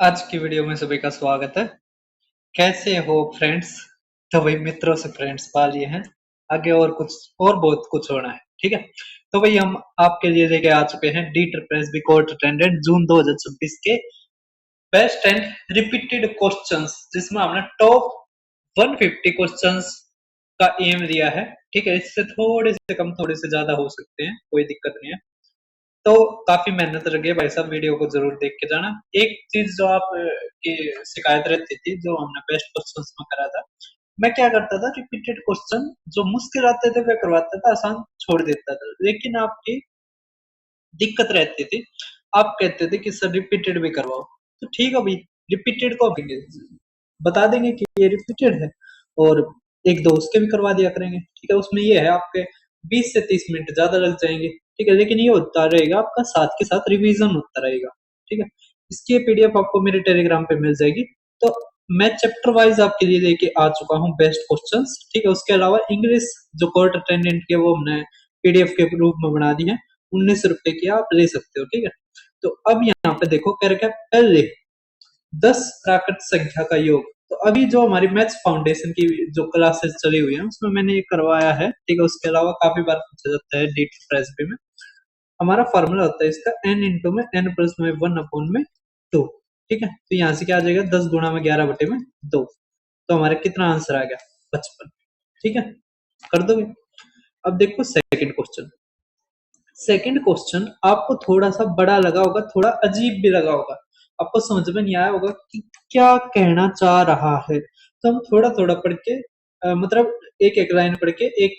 आज की वीडियो में सभी का स्वागत है। कैसे हो फ्रेंड्स? तो भाई मित्रों से फ्रेंड्स पा लिए हैं। आगे और कुछ और बहुत कुछ होना है, ठीक है। तो भाई हम आपके लिए लेके आ चुके हैं D triple S B court attendant June 2026 के बेस्ट एंड रिपीटेड क्वेश्चंस, जिसमें हमने टॉप 150 क्वेश्चंस का एम लिया है, ठीक है। इससे थोड़े से कम थोड़े से ज्यादा हो सकते हैं, कोई दिक्कत नहीं है। तो काफी मेहनत लगी है भाई साहब, वीडियो को जरूर देख के जाना। एक चीज जो आप की शिकायत रहती थी, जो हमने बेस्ट क्वेश्चंस में करा था, मैं क्या करता था, रिपीटेड क्वेश्चन जो मुश्किल आते थे वे करवाता था, आसान छोड़ देता था। लेकिन आपकी दिक्कत रहती थी, आप कहते थे कि सर रिपीटेड भी करवाओ। तो ठीक है भाई, रिपीटेड को बता देंगे कि ये रिपीटेड है, और एक दो उसके भी करवा दिया करेंगे, ठीक है। उसमें ये है, आपके 20 से 30 मिनट ज्यादा लग जाएंगे, ठीक है। लेकिन ये होता रहेगा आपका, साथ के साथ रिवीजन होता रहेगा, ठीक है। इसकी पीडीएफ आपको मेरे टेलीग्राम पे मिल जाएगी। तो मैं चैप्टर वाइज आपके लिए लेके आ चुका हूँ बेस्ट क्वेश्चंस, ठीक है। उसके अलावा इंग्लिश जो कोर्ट अटेंडेंट के, वो हमने पीडीएफ के रूप में बना दी है, 19 रुपए की आप ले सकते हो, ठीक है। तो अब यहाँ पे देखो क्या रखा है, पहले 10 प्राकृत संख्या का योग। तो अभी जो हमारी मैथ्स फाउंडेशन की जो क्लासेस चली हुई है, उसमें मैंने ये करवाया है, ठीक है। उसके अलावा काफी बार पूछा जाता है डी ट्रिपल में। हमारा फॉर्मूला होता है इसका, n इंटू में n प्लस में 1/2, ठीक है। तो यहाँ से क्या आ जाएगा, 10 गुणा में 11/2। तो हमारा कितना आंसर आ गया, 55, ठीक है। कर दोगे? अब देखो सेकंड क्वेश्चन। सेकंड क्वेश्चन आपको थोड़ा सा बड़ा लगा होगा, थोड़ा अजीब भी लगा होगा, आपको समझ में नहीं आया होगा कि क्या कहना चाह रहा है। तो हम थोड़ा थोड़ा पढ़ के मतलब एक एक लाइन पढ़ के एक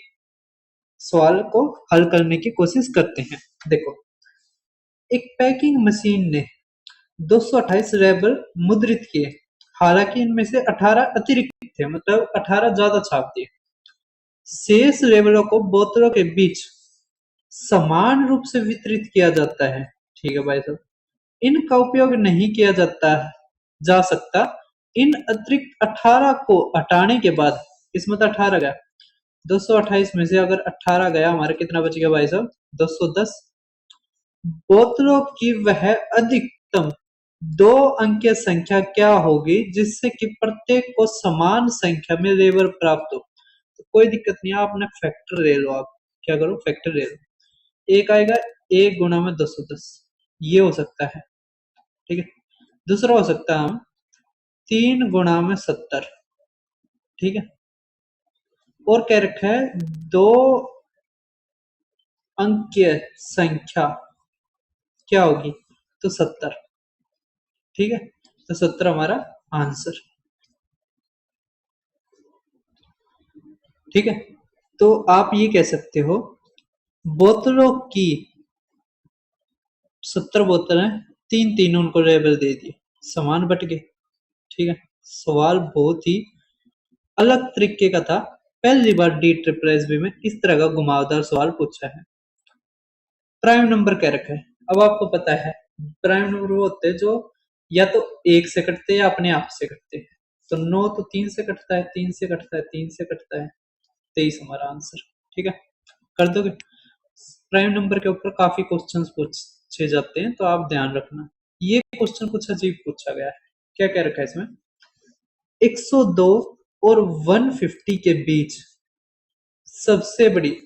सवाल को हल करने की कोशिश करते हैं। देखो, एक पैकिंग मशीन ने 228 लेबल मुद्रित किए, हालांकि इनमें से 18 अतिरिक्त थे, मतलब 18 ज्यादा छाप दिए। शेष लेबलों को बोतलों के बीच समान रूप से वितरित किया जाता है, ठीक है भाई साहब। इनका उपयोग नहीं किया जा सकता। इन अतिरिक्त 18 को हटाने के बाद, इसमें तो 18 गया, 228 में से अगर 18 गया, हमारा कितना बच गया भाई साहब, 210। बोतलों की वह अधिकतम दो अंकीय संख्या क्या होगी जिससे कि प्रत्येक को समान संख्या में लेबर प्राप्त हो। तो कोई दिक्कत नहीं है, आपने फैक्टर ले लो। आप क्या करो, फैक्टर ले लो। एक आएगा 1 गुणा में 210, ये हो सकता है, ठीक है। दूसरा हो सकता है हम 3 गुणा में 70, ठीक है। और क्या रखा है, दो अंकीय संख्या क्या होगी, तो 70, ठीक है। तो 70 हमारा आंसर, ठीक है। तो आप ये कह सकते हो, बोतलों की 70 बोतलें, तीन तीन उनको लेबल दे दिए, समान बट गए, ठीक है। सवाल बहुत ही अलग तरीके का था, पहली बार डी ट्रिपल एस बी में इस तरह का घुमावदार सवाल पूछा है। प्राइम नंबर क्या रखा है, अब आपको पता है प्राइम नंबर वो होते हैं जो या तो एक से कटते हैं या अपने आप से कटते हैं। तो 9 तो 3 से कटता है, 3 से कटता है, 3 से कटता है, 23 हमारा आंसर, ठीक है। कर दोगे? प्राइम नंबर के ऊपर काफी क्वेश्चंस पूछे जाते हैं, तो आप ध्यान रखना। ये क्वेश्चन कुछ अजीब पूछा गया है। क्या क्या रखा है इसमें, 102 और 150 के बीच सबसे बड़ी,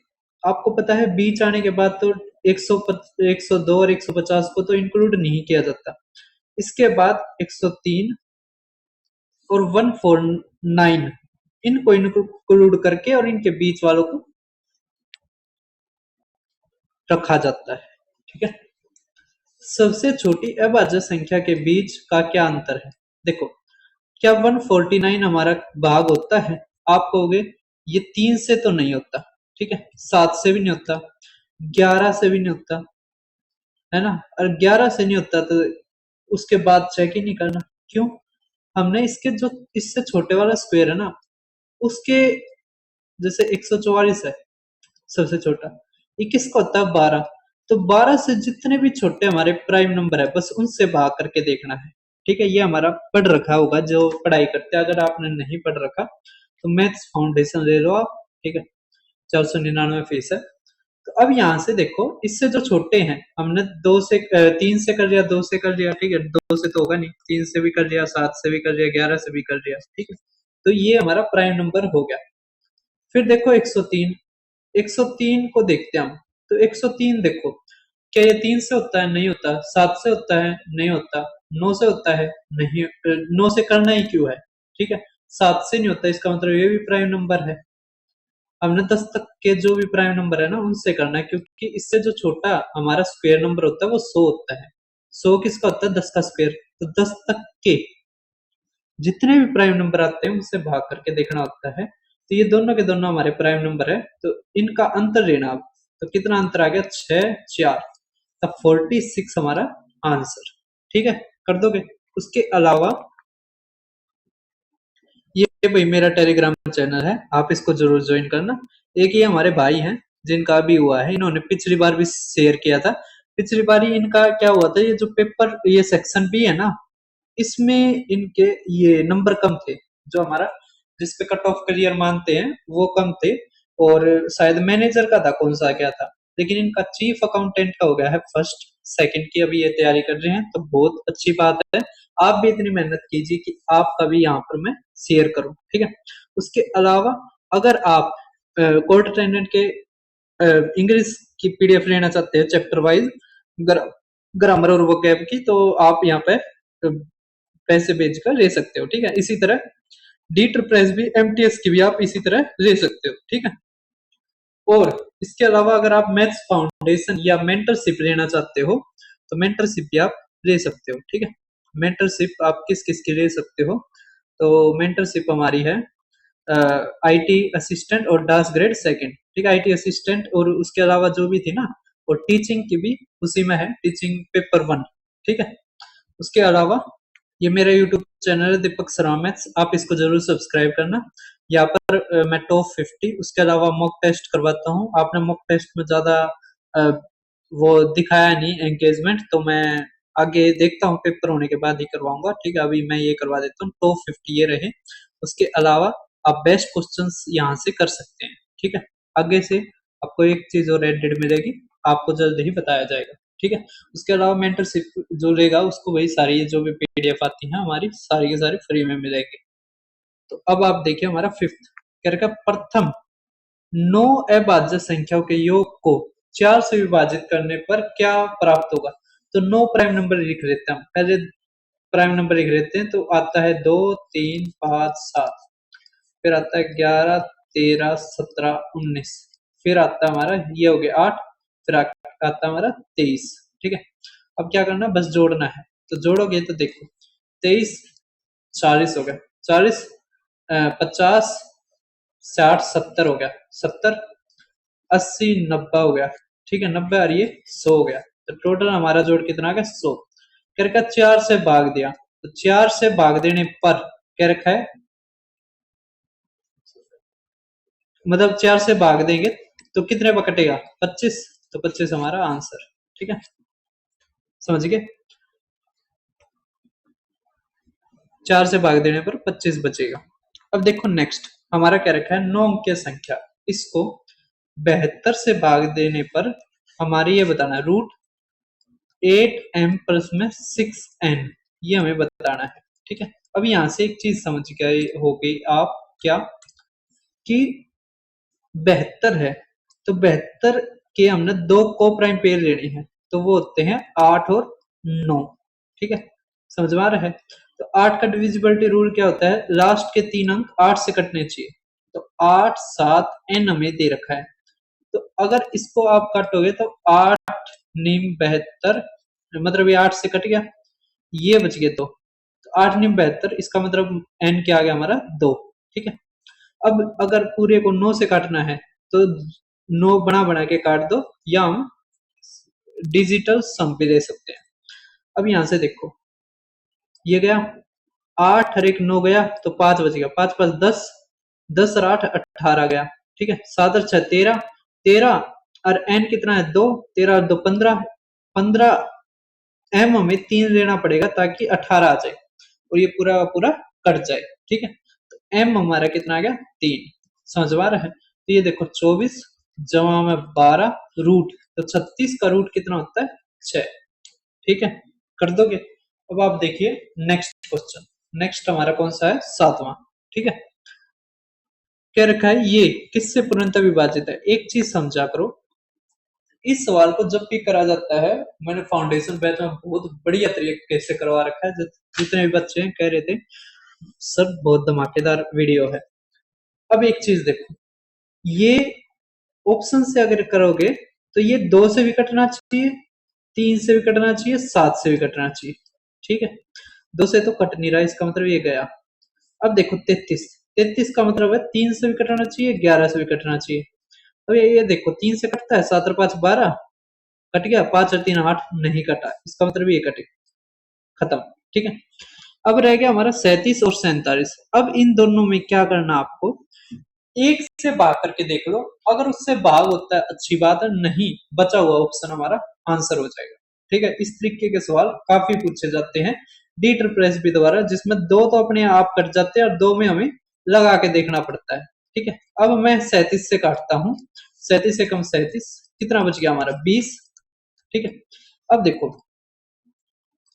आपको पता है बीच आने के बाद तो 102 और 150 को तो इंक्लूड नहीं किया जाता। इसके बाद 103 और 149 इनको इंक्लूड करके और इनके बीच वालों को रखा जाता है, ठीक है। सबसे छोटी अभाज्य संख्या के बीच का क्या अंतर है, देखो, क्या 149 हमारा भाग होता है? आप कहोगे ये 3 से तो नहीं होता, ठीक है, 7 से भी नहीं होता, 11 से भी नहीं होता, है ना। और 11 से नहीं होता तो उसके बाद चेक ही नहीं करना, क्यों? हमने इसके जो इससे छोटे वाला स्क्वायर है ना, उसके, जैसे 144 है सबसे छोटा, ये किसका होता है, 12। तो 12 से जितने भी छोटे हमारे प्राइम नंबर है, बस उनसे भाग करके देखना है, ठीक है। ये हमारा पढ़ रखा होगा जो पढ़ाई करते हैं। अगर आपने नहीं पढ़ रखा तो मैथ्स फाउंडेशन ले लो आप, ठीक है। 499 फीस है। तो अब यहाँ से देखो, इससे जो छोटे हैं हमने 3 से कर लिया, 2 से कर लिया, ठीक है, 2 से तो होगा नहीं, 3 से भी कर लिया, 7 से भी कर लिया, 11 से भी कर लिया, ठीक है। तो ये हमारा प्राइम नंबर हो गया। फिर देखो 103, 103 को देखते हैं हम। तो 103 देखो, क्या ये 3 से होता है? नहीं होता। 7 से होता है? नहीं होता। 9 से होता है? नहीं। 9 से करना ही क्यों है? ठीक है, 7 से नहीं होता, इसका मतलब ये भी प्राइम नंबर है। हमने 10 तक के जो भी प्राइम नंबर है ना, उनसे करना है, क्योंकि इससे जो छोटा हमारा स्क्वायर नंबर होता है वो 100 होता है। 100 किसका होता है? 10 का स्क्वायर। तो 10 तक के जितने भी प्राइम नंबर आते हैं उनसे भाग करके देखना होता है। तो ये दोनों के दोनों हमारे प्राइम नंबर है, तो इनका अंतर लेना आप। तो कितना अंतर आ गया? 6, 4। तब 46 हमारा आंसर। ठीक है, कर दोगे? उसके अलावा ये भाई मेरा टेलीग्राम चैनल है, आप इसको जरूर ज्वाइन करना। एक ये हमारे भाई हैं जिनका भी हुआ है, इन्होंने पिछली बार भी शेयर किया था। पिछली बार ही इनका क्या हुआ था, ये जो पेपर, ये सेक्शन बी है ना, इसमें इनके ये नंबर कम थे। जो हमारा जिसपे कट ऑफ क्लियर मानते हैं वो कम थे, और शायद मैनेजर का था, कौन सा क्या था। लेकिन इनका चीफ अकाउंटेंट का हो गया है फर्स्ट, सेकंड की अभी ये तैयारी कर रहे हैं, तो बहुत अच्छी बात है। आप भी इतनी मेहनत कीजिए कि आपका भी यहाँ पर मैं शेयर करूं, ठीक है। उसके अलावा अगर आप कोर्ट अटेंडेंट के इंग्लिश की पीडीएफ लेना चाहते हैं चैप्टर वाइज, ग्रामर और वोकैब की, तो आप यहाँ पे पैसे भेज कर ले सकते हो, ठीक है। इसी तरह डीटर प्रेस भी, एमटीएस की भी आप इसी तरह ले सकते हो, ठीक है। और इसके अलावा अगर आप मैथ्स फाउंडेशन या मेंटरशिप लेना चाहते हो, तो मेंटरशिप भी आप ले सकते हो, ठीक है। मेंटरशिप आप किस किस की ले सकते हो? तो मेंटरशिप हमारी है आईटी असिस्टेंट और डास ग्रेड सेकंड, ठीक है। आईटी असिस्टेंट और उसके अलावा जो भी थी ना, और टीचिंग की भी उसी में है, टीचिंग पेपर 1, ठीक है। उसके अलावा ये मेरा यूट्यूब चैनल है दीपक शर्मा मैथ्स, आप इसको जरूर सब्सक्राइब करना। यहाँ पर मैं टॉप 50, उसके अलावा मॉक टेस्ट करवाता हूँ। आपने मॉक टेस्ट में ज्यादा अ, वो दिखाया नहीं एंगेजमेंट, तो मैं आगे देखता हूँ, पेपर होने के बाद ही करवाऊंगा, ठीक है। अभी मैं ये करवा देता हूँ, टॉप 50 ये रहे। उसके अलावा आप बेस्ट क्वेश्चंस यहाँ से कर सकते हैं, ठीक है। आगे से आपको एक चीज और एडेड मिलेगी, आपको जल्द ही बताया जाएगा, ठीक है। उसके अलावा मेंटरशिप जो लेगा उसको वही सारी जो भी पीडीएफ आती है हमारी, सारी की सारी फ्री में मिलेगी। तो अब आप देखिए हमारा फिफ्थ क्या रखा, प्रथम 9 अभाज्य संख्याओं के योग को 4 से विभाजित करने पर क्या प्राप्त होगा? तो 9 प्राइम नंबर लिख लेते हैं हम, पहले प्राइम नंबर लिख लेते हैं। तो आता है 2, 3, 5, 7, फिर आता है 11, 13, 17, 19, फिर आता है हमारा ये हो गया 8, फिर आता है हमारा 23, ठीक है। अब क्या करना, बस जोड़ना है। तो जोड़ोगे तो देखो 23, 40 हो गया, 40, 50, 60, 70 हो गया, 70, 80, 90 हो गया, ठीक है, 90 आ रही है, 100 हो गया। तो टोटल हमारा जोड़ कितना आ गया? 100। क्या रखा? 4 से भाग दिया, तो 4 से भाग देने पर क्या रखा है, मतलब 4 से भाग देंगे तो कितने पर कटेगा? 25। तो 25 हमारा आंसर, ठीक है, समझ गए। 4 से भाग देने पर 25 बचेगा। अब देखो नेक्स्ट हमारा क्या रखा है, 9 अंकीय संख्या, इसको 72 से भाग देने पर हमारी ये बताना, √8m प्लस में 6n, ये हमें बताना है, ठीक है। अब यहां से एक चीज समझ गए हो गई आप, क्या कि 72 है, तो 72 के हमने दो को प्राइम पेयर लेने हैं, तो वो होते हैं 8 और 9, ठीक है, समझ में आ रहा है। तो 8 का डिविजिबिलिटी रूल क्या होता है, लास्ट के 3 अंक 8 से कटने चाहिए। तो 8, 7 n हमें दे रखा है, तो अगर इसको आप काटोगे तो 8 निम 72, मतलब ये 8 से कट गया, ये बच गए तो 8 निम 72, इसका मतलब n क्या आ गया हमारा 2, ठीक है। अब अगर पूरे को 9 से काटना है तो 9 बना बना के काट दो, या हम डिजिटल सम भी ले सकते हैं। अब यहां से देखो ये गया 8 और 1 9 गया, तो 5 बच गया, 5 5 10, 10 और 8 18 गया, ठीक है। 7 और 6 13, 13 और n कितना है 2, 13 और 2 15, 15 m हमें 3 लेना पड़ेगा ताकि 18 आ जाए और ये पूरा पूरा कट जाए, ठीक है। तो m हमारा कितना आ गया 3, समझ में आ रहा है। तो ये देखो 24, जमा में 12 रूट, तो 36 का रूट कितना होता है 6। ठीक है, कर दोगे। अब आप देखिए नेक्स्ट क्वेश्चन। नेक्स्ट हमारा कौन सा है, 7वां। ठीक है, क्या रखा है, ये किससे पूर्णतः विभाजित है। एक चीज समझा करो, इस सवाल को जब भी करा जाता है, मैंने फाउंडेशन बैच में बहुत बढ़िया तरीके से करवा रखा है, जितने भी बच्चे हैं कह रहे थे सर बहुत धमाकेदार वीडियो है। अब एक चीज देखो, ये ऑप्शन से अगर करोगे तो ये 2 से भी कटना चाहिए, 3 से भी कटना चाहिए, 7 से भी कटना चाहिए। ठीक है, 2 से तो कट नहीं रहा, इसका मतलब ये गया। अब देखो 33, 33 का मतलब है 3 से भी कटना चाहिए, 11 से भी कटना चाहिए। अब ये देखो 3 से कटता है, 7 और 5 12, कट गया। 5 और 3 8, नहीं कटा, इसका मतलब ये कटे, खत्म। ठीक है, अब रह गया हमारा 37 और 47। अब इन दोनों में क्या करना आपको, एक से भाग करके देख लो, अगर उससे भाग होता है अच्छी बात है, नहीं बचा हुआ ऑप्शन हमारा आंसर हो जाएगा। ठीक है, इस तरीके के सवाल काफी पूछे जाते हैं डी ट्रिपल एस बी द्वारा, जिसमें 2 तो अपने आप कट जाते हैं और 2 में हमें लगा के देखना पड़ता है। ठीक है, अब मैं 37 से काटता हूँ, 37 से कम 37, कितना बच गया हमारा 20। ठीक है, अब देखो,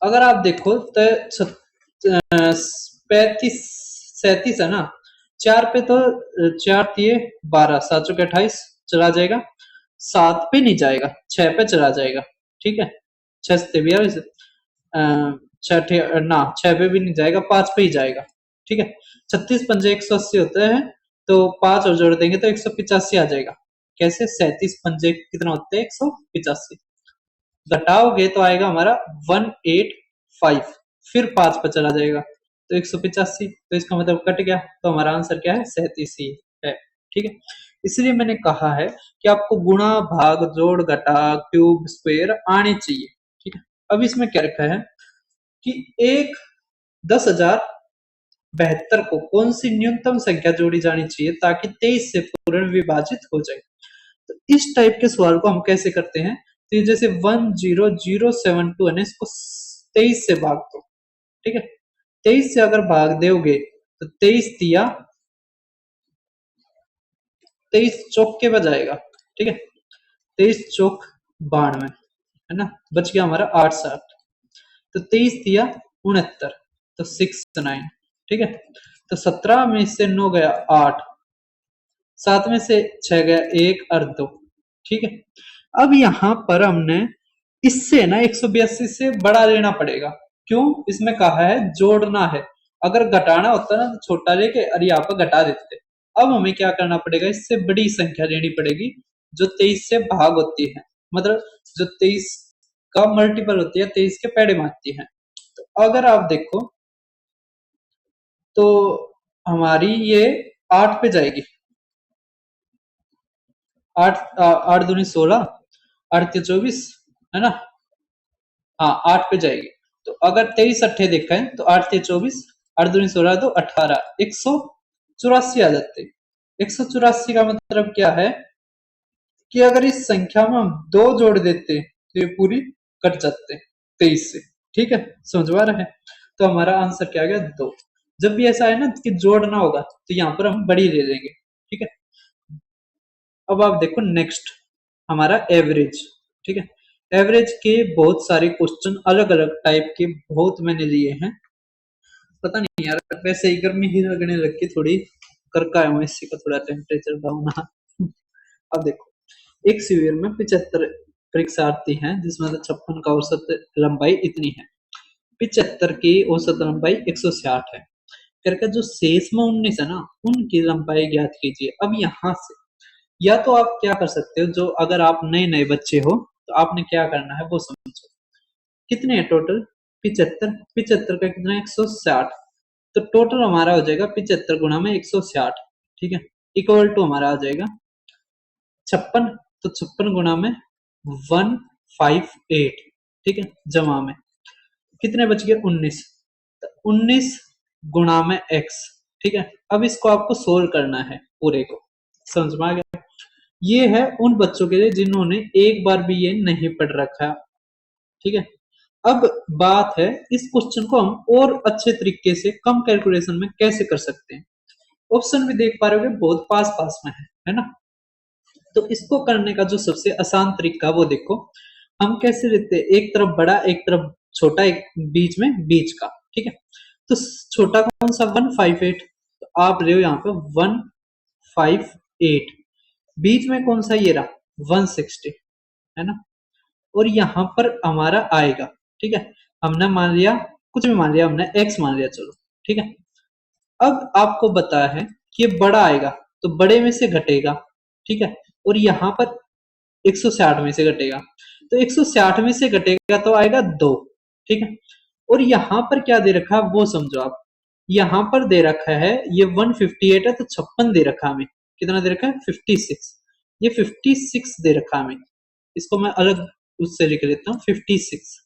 अगर आप देखो तो 35 37 है ना, 4 पे तो 4 दिए 12, 7 चौके 28 चला जाएगा, 7 पे नहीं जाएगा, 6 पे चला जाएगा। ठीक है, 6 से भी ना 6 पे भी नहीं जाएगा, 5 पे ही जाएगा। ठीक है, 36 पंजे 180 होते हैं, तो 5 और जोड़ देंगे तो 185 आ जाएगा। कैसे, 37 पंजे कितना होते हैं 185, घटाओगे तो आएगा हमारा 185, फिर 5 पर चला जाएगा तो 185, तो इसका मतलब कट गया, तो हमारा आंसर क्या है 37 ही है। ठीक है, इसलिए मैंने कहा है कि आपको गुणा भाग जोड़ घटा क्यूब स्क्वायर आने चाहिए। ठीक है, अब इसमें क्या रखा है कि एक 10,072 को कौन सी न्यूनतम संख्या जोड़ी जानी चाहिए ताकि 23 से पूर्ण विभाजित हो जाए। तो इस टाइप के सवाल को हम कैसे करते हैं, तो ये जैसे 10072 है ना, इसको 23 से भाग दो। ठीक है, 23 से अगर भाग दोगे तो 23 दिया, 23 चौक के बजाएगा। ठीक है, 23 चौक 92 है ना, बच गया हमारा 8 तो 23 दिया 69, तो 69। ठीक है, तो 17 में से 9 गया 8, 7 में से 6 गया 1 और 2। ठीक है, अब यहां पर हमने इससे ना 182 से बड़ा लेना पड़ेगा। क्यों, इसमें कहा है जोड़ना है, अगर घटाना होता ना तो छोटा लेके और यहाँ पर घटा देते। अब हमें क्या करना पड़ेगा, इससे बड़ी संख्या लेनी पड़ेगी जो 23 से भाग होती है, मतलब जो 23 का मल्टीपल होती है, 23 के पेड़े मारती है। तो अगर आप देखो तो हमारी ये 8 पे जाएगी, 8 8 दूनी 16, 8 के 24 है ना, हाँ 8 पे जाएगी। तो अगर 23 अट्ठे देखा है तो 8 से 24, 8 दूनी 16 तो 18, 184 आ जाते। 184 का मतलब क्या है कि अगर इस संख्या में हम 2 जोड़ देते तो ये पूरी कट जाते 23 से। ठीक है, समझवा रहे हैं, तो हमारा आंसर क्या आ गया 2। जब भी ऐसा है ना कि जोड़ना होगा तो यहाँ पर हम बड़ी ले लेंगे। ठीक है, अब आप देखो नेक्स्ट हमारा एवरेज। ठीक है, एवरेज के बहुत सारे क्वेश्चन अलग अलग टाइप के बहुत मैंने लिए हैं, पता नहीं यार, वैसे ही गर्मी ही लगने लग गई थोड़ी, करका है इसी का थोड़ा टेम्परेचर डाउन है। अब देखो एक शिविर में 75 परीक्षार्थी हैं, जिसमें से 56 का औसत लंबाई इतनी है, 75 की औसत लंबाई 160 है, करके जो शेष में 19 है ना, उनकी लंबाई ज्ञात कीजिए। अब यहाँ से या तो आप क्या कर सकते हो, जो अगर आप नए नए बच्चे हो तो आपने क्या करना है वो समझो। कितने हैं टोटल, 75, 75 का कितना 160, तो टोटल हमारा हो जाएगा 75 गुणा में 160। ठीक है, इक्वल टू हमारा आ जाएगा 56, तो 56 गुणा में 158। ठीक है, जमा में कितने बच गए 19, तो 19 गुणा में x। ठीक है, अब इसको आपको सोल्व करना है पूरे को, समझ में आ गया। ये है उन बच्चों के लिए जिन्होंने एक बार भी ये नहीं पढ़ रखा। ठीक है, अब बात है इस क्वेश्चन को हम और अच्छे तरीके से कम कैलकुलेशन में कैसे कर सकते हैं। ऑप्शन भी देख पा रहे हो बहुत पास पास में है ना। तो इसको करने का जो सबसे आसान तरीका वो देखो, हम कैसे लेते हैं, एक तरफ बड़ा एक तरफ छोटा, एक बीच में बीच का, ठीक है। तो छोटा कौन सा 158, तो आप ले यहाँ पे 158, बीच में कौन सा ये रहा 160, है ना। और यहाँ पर हमारा आएगा, ठीक है, हमने मान लिया कुछ भी मान लिया, हमने x मान लिया, चलो ठीक है। अब आपको बता है कि ये बड़ा आएगा तो बड़े में से घटेगा, ठीक है, और यहाँ पर 160 में से घटेगा, तो 160 में से घटेगा तो आएगा 2, ठीक है। और यहाँ पर क्या दे रखा है वो समझो आप, यहाँ पर दे रखा है ये 158 है, तो 56 दे रखा हमें, कितना दे रखा है 56, ये 56 दे रखा हमें, इसको मैं अलग उससे लिख लेता हूँ 56,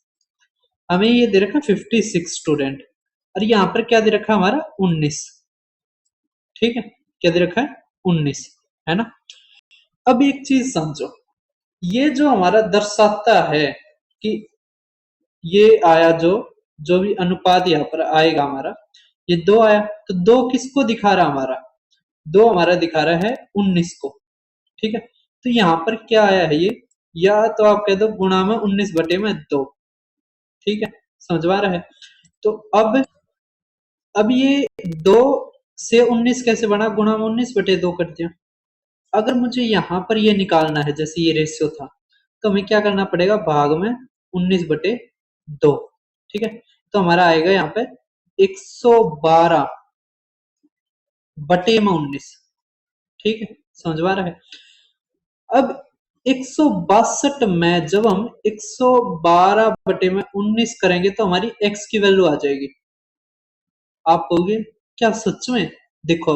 हमें ये दे रखा 56 स्टूडेंट, और यहाँ पर क्या दे रखा हमारा 19, ठीक है, क्या दे रखा है 19, है ना। अब एक चीज समझो, ये जो हमारा दर्शाता है कि ये आया, जो जो भी अनुपात यहाँ पर आएगा हमारा, ये 2 आया, तो 2 किसको दिखा रहा हमारा, 2 हमारा दिखा रहा है 19 को, ठीक है। तो यहाँ पर क्या आया है ये, या तो आप कह दो गुणा में 19 बटे में 2, ठीक है, समझवा रहा है। तो अब ये 2 से 19 कैसे बना, गुणा में 19 बटे 2 कर दिया। अगर मुझे यहाँ पर ये निकालना है, जैसे ये रेशियो था, तो हमें क्या करना पड़ेगा, भाग में 19 बटे 2, ठीक है। तो हमारा आएगा यहाँ पे 112 बटे में 19, ठीक है, समझवा रहा है। अब 162 में जब हम 112 बटे में 19 करेंगे तो हमारी x की वैल्यू आ जाएगी। आप कहोगे क्या सच में, देखो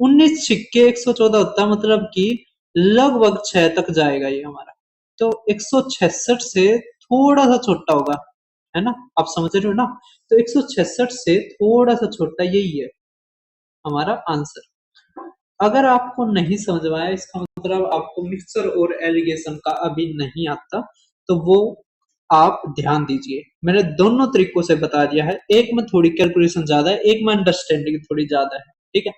19 छिक्के 114 होता है, मतलब कि लगभग 6 तक जाएगा ये हमारा, तो 166 से थोड़ा सा छोटा होगा, है ना, आप समझ रहे हो ना। तो 166 से थोड़ा सा छोटा यही है हमारा आंसर। अगर आपको नहीं समझ में आया, इसका मतलब आपको मिक्सचर और एलिगेशन का अभी नहीं आता, तो वो आप ध्यान दीजिए, मैंने दोनों तरीकों से बता दिया है, एक में थोड़ी कैलकुलेशन ज्यादा है, एक में अंडरस्टैंडिंग थोड़ी ज्यादा है, ठीक है।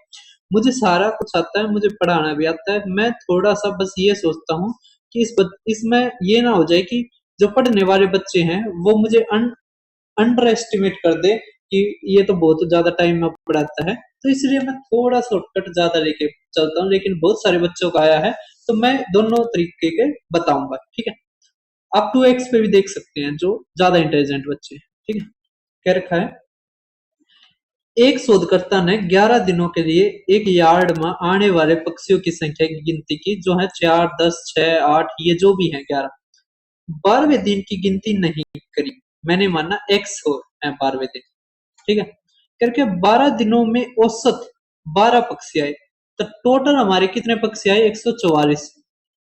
मुझे सारा कुछ आता है, मुझे पढ़ाना भी आता है, मैं थोड़ा सा बस ये सोचता हूँ कि इसमें ये ना हो जाए कि जो पढ़ने वाले बच्चे हैं वो मुझे अंडर एस्टिमेट कर दे कि ये तो बहुत ज्यादा टाइम में पढ़ाता है, तो इसलिए मैं थोड़ा शॉर्टकट ज्यादा लेके चलता हूँ, लेकिन बहुत सारे बच्चों का आया है, तो मैं दोनों तरीके के बताऊंगा, ठीक है। आप 2x पे भी देख सकते हैं जो ज्यादा इंटेलिजेंट बच्चे हैं, ठीक है। क्या रखा है, एक शोधकर्ता ने 11 दिनों के लिए एक यार्ड में आने वाले पक्षियों की संख्या की गिनती की, जो है 4, 10, 6, 8, ये जो भी है 11। 12वें दिन की गिनती नहीं करी, मैंने माना x हो 12वें दिन, ठीक है, करके 12 दिनों में औसत 12 पक्षी आए, तो टोटल हमारे कितने पक्षी आए 144।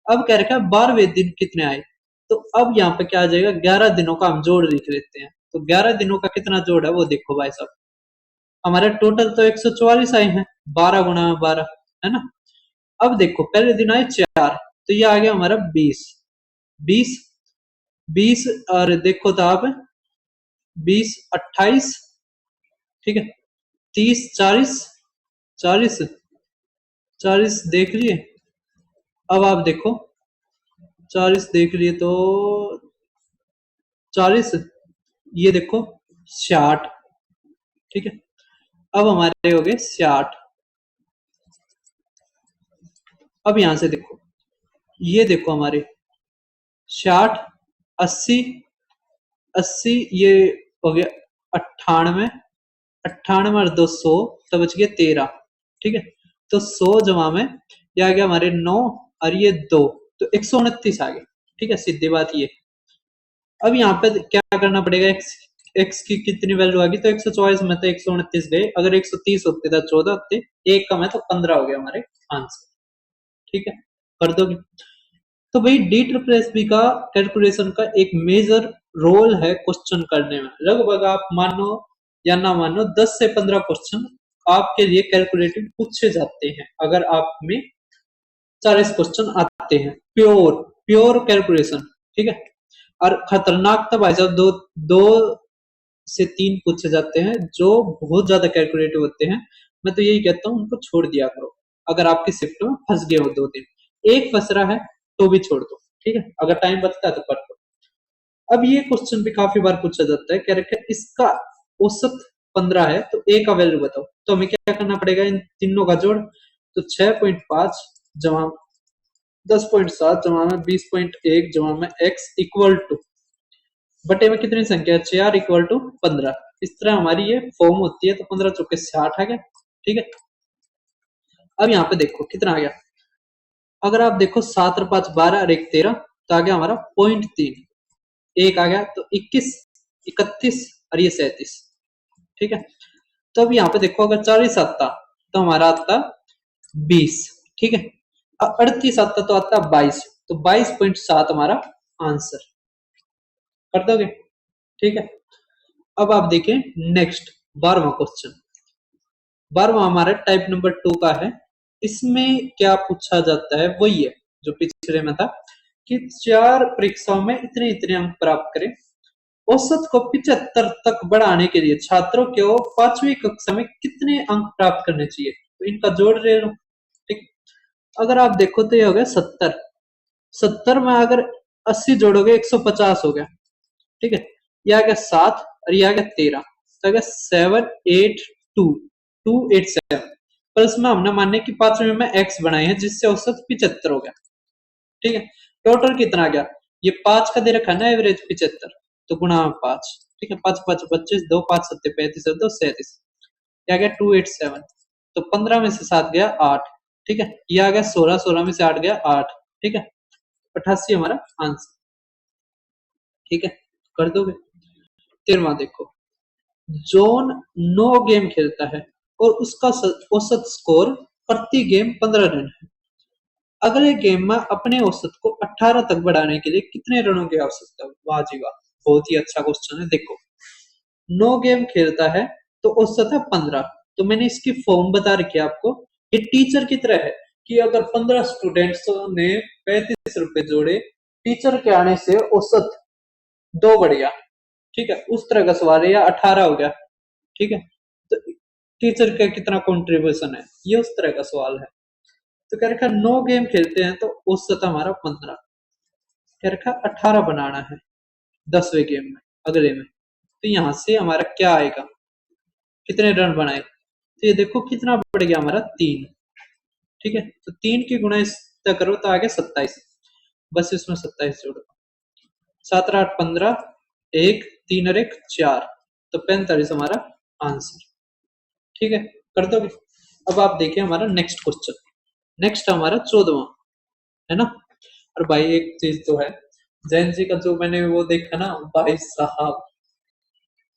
अब कह रखा है 12वें दिन कितने आए, तो अब यहाँ पे क्या आ जाएगा, 11 दिनों का हम जोड़ लिख लेते हैं, तो 11 दिनों का कितना जोड़ है वो देखो भाई साहब, हमारे टोटल तो 144 आए हैं, 12 गुणा 12, है ना। अब देखो पहले दिन आए 4, तो ये आ गया हमारा 20, 20, 20, और देखो तो आप 20, 28, ठीक है, 30, 40, 40, 40 देख लिए। अब आप देखो 40 देख लिए तो 40, ये देखो 60, ठीक है। अब हमारे हो गए 60। अब यहां से देखो, ये देखो हमारे 60, 80, 80, ये हो गया 98, 98 और 200, तो बच गए 13, ठीक है। तो 100 जमा में ये आ गया हमारे 9, और ये 2, तो 129 आ गए, ठीक है, सीधी बात ये। अब यहाँ पे क्या करना पड़ेगा, एक्स की कितनी वैल्यू आ गई, तो 144 में तो 129 गए, अगर 130 होते तो 14 होते, एक कम है तो 15 हो गया हमारे आंसर, ठीक है, कर दोगे। तो भाई डी ट्रिपल एस बी का कैलकुलेशन का एक मेजर रोल है क्वेश्चन करने में, लगभग आप मानो या ना मानो 10 से 15 क्वेश्चन आपके लिए कैलकुलेटिव पूछे जाते हैं, अगर आप में 40 क्वेश्चन आते हैं प्योर प्योर कैलकुलेशन, ठीक है। और खतरनाक तब भाई साहब दो दो से 3 पूछे जाते हैं जो बहुत ज्यादा कैलकुलेटिव होते हैं, मैं तो यही कहता हूँ उनको छोड़ दिया करो, अगर आपकी शिफ्ट में फंस गए हो 2 दिन, एक फंस रहा है तो भी छोड़ दो, ठीक है, अगर टाइम बचता है तो कर दो। अब ये क्वेश्चन भी काफी बार पूछा जाता है, कह रहे हैं इसका औसत 15 है तो ए का वैल्यू बताओ। तो हमें क्या करना पड़ेगा, इन तीनों का जोड़, तो 6.5 जमा 10.7 जमा में 20.1 जमा में x इक्वल टू बटे में कितनी संख्या है, 4 इक्वल टू 15। इस तरह हमारी ये फॉर्म होती है। तो 15 चौके 60 आ गया, ठीक है। अब यहाँ पे देखो कितना आ गया, अगर आप देखो 7 और 5 12 और 1 13, तो आ गया हमारा 0.3, एक आ गया तो 21 31 और ये 37, ठीक है। तो अब यहाँ पे देखो अगर 40 आता तो हमारा आता 20, ठीक है। 38 आता तो आता 22, तो 22.7 हमारा आंसर, कर दोगे, ठीक है। अब आप देखिए नेक्स्ट 12वां क्वेश्चन। 12वां हमारा टाइप नंबर 2 का है। इसमें क्या पूछा जाता है वही है जो पिछले में था, कि 4 परीक्षाओं में इतने इतने अंक प्राप्त करें। औसत को 75 तक बढ़ाने के लिए छात्रों को 5वीं कक्षा में कितने अंक प्राप्त करने चाहिए, तो इनका जोड़ ले लो, ठीक। अगर आप देखो तो ये हो गया 70, 70 में अगर 80 जोड़ोगे 150 हो गया, ठीक है। ये आ गया 7 और ये आ गया 13, तो आ गया 782 पर इसमें हमने मानने की 5वीं में x बनाए हैं जिससे औसत 75 हो गया, ठीक है। टोटल कितना आ गया, ये 5 का दे रखा है ना एवरेज 75, तो गुणा 5, ठीक है। 5 5 25, 2 5 7 35 और 2 37, ये आ गया 287। तो 15 में से 7 गया 8, ठीक है। ये आ गया 16, 16 में से 8 गया 8, ठीक है। 88 हमारा आंसर, ठीक है, कर दोगे। 13वां देखो, जॉन 9 गेम खेलता है और उसका औसत स्कोर प्रति गेम 15 रन है। अगले गेम में अपने औसत को 18 तक बढ़ाने के लिए कितने रनों की आवश्यकता है। वाह जी वाह, बहुत ही अच्छा क्वेश्चन है। देखो 9 गेम खेलता है तो औसत है 15, तो मैंने इसकी फॉर्म बता रखी है आपको। ये टीचर की तरह है कि अगर 15 स्टूडेंट्स ने 35 रुपए जोड़े, टीचर के आने से औसत 2 बढ़ गया, ठीक है, उस तरह का सवाल है। या 18 हो गया, ठीक है, तो टीचर का कितना कंट्रीब्यूशन है, ये उस तरह का सवाल है। तो कह रखा 9 गेम खेलते हैं तो औसत हमारा 15, कह रखा 18 बनाना है 10वें गेम में, अगले में। तो यहां से हमारा क्या आएगा, कितने रन बनाए, तो ये देखो कितना बढ़ गया हमारा 3, ठीक है। तो 3 की गुणा इस तक करो तो आगे 27, बस इसमें 27 जोड़ो, 7 और 8 15, 1 3 और 1 4, तो 45 हमारा आंसर, ठीक है, कर दोगे। अब आप देखिए हमारा नेक्स्ट क्वेश्चन, नेक्स्ट हमारा 14वां है ना। और भाई एक चीज तो है, जैन जी का जो मैंने वो देखा ना, भाई साहब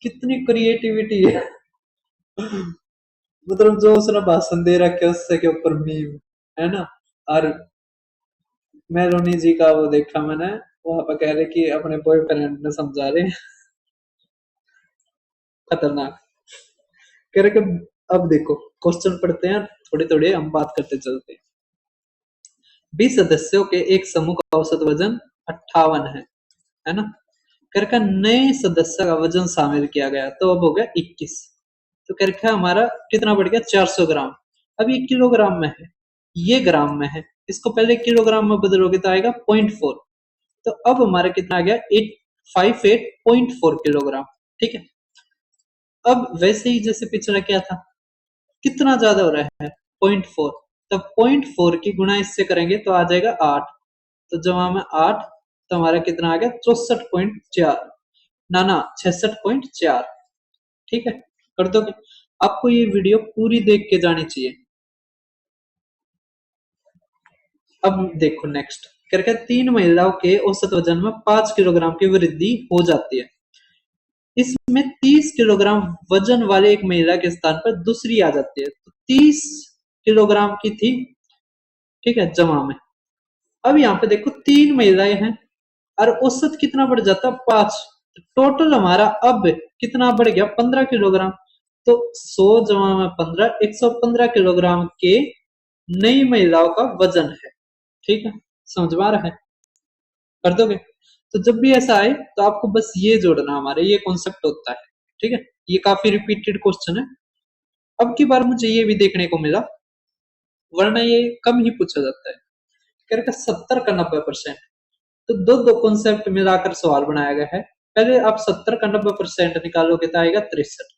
कितनी क्रिएटिविटी है। मतलब जो उसने भाषण दे रखे है उससे के ऊपर मीम है ना। और मेलोनी जी का वो देखा मैंने, वहां पर कह रहे कि अपने बॉयफ्रेंड ने समझा रहे, खतरनाक। कह रहे कि अब देखो क्वेश्चन पढ़ते हैं, थोड़े थोड़े हम बात करते चलते हैं। 20 सदस्यों के एक समूह का औसत वजन 58 है ना। करका नए सदस्य का वजन शामिल किया गया तो अब हो गया 21, तो करका हमारा कितना बढ़ गया 400 ग्राम। अब ये किलोग्राम में है, ये ग्राम में है, इसको पहले किलोग्राम में बदलोगे तो आएगा 0.4, तो अब हमारा कितना आ गया 858.4 किलोग्राम, ठीक है। अब वैसे ही जैसे पिछला क्या था, कितना ज्यादा हो रहा है 0.4, तो 0.4 की गुणा इससे करेंगे तो आ जाएगा 8, तो जमा में 8, तो हमारा कितना आ गया 64.4, ना 66.4, ठीक है, कर दोगे। आपको ये वीडियो पूरी देख के जानी चाहिए। अब देखो नेक्स्ट करके 3 महिलाओं के औसत वजन में 5 किलोग्राम की वृद्धि हो जाती है। इसमें 30 किलोग्राम वजन वाले एक महिला के स्थान पर दूसरी आ जाती है, तो 30 किलोग्राम की थी, ठीक है, जमा में। अब यहाँ पे देखो 3 महिलाएं हैं और औसत कितना बढ़ जाता 5, टोटल हमारा अब कितना बढ़ गया 15 किलोग्राम, तो 100 जमा में 15 115 किलोग्राम के नई महिलाओं का वजन है, ठीक है, समझ में आ रहा है, कर दोगे। तो जब भी ऐसा आए तो आपको बस ये जोड़ना, हमारे ये कॉन्सेप्ट होता है, ठीक है। ये काफी रिपीटेड क्वेश्चन है, अब की बार मुझे ये भी देखने को मिला, वरना ये कम ही पूछा जाता है। कह रखा 70 का 90%। तो दो दो कॉन्सेप्ट मिलाकर सवाल बनाया गया है। पहले आप 70 का 90% निकालोगे तो आएगा 63।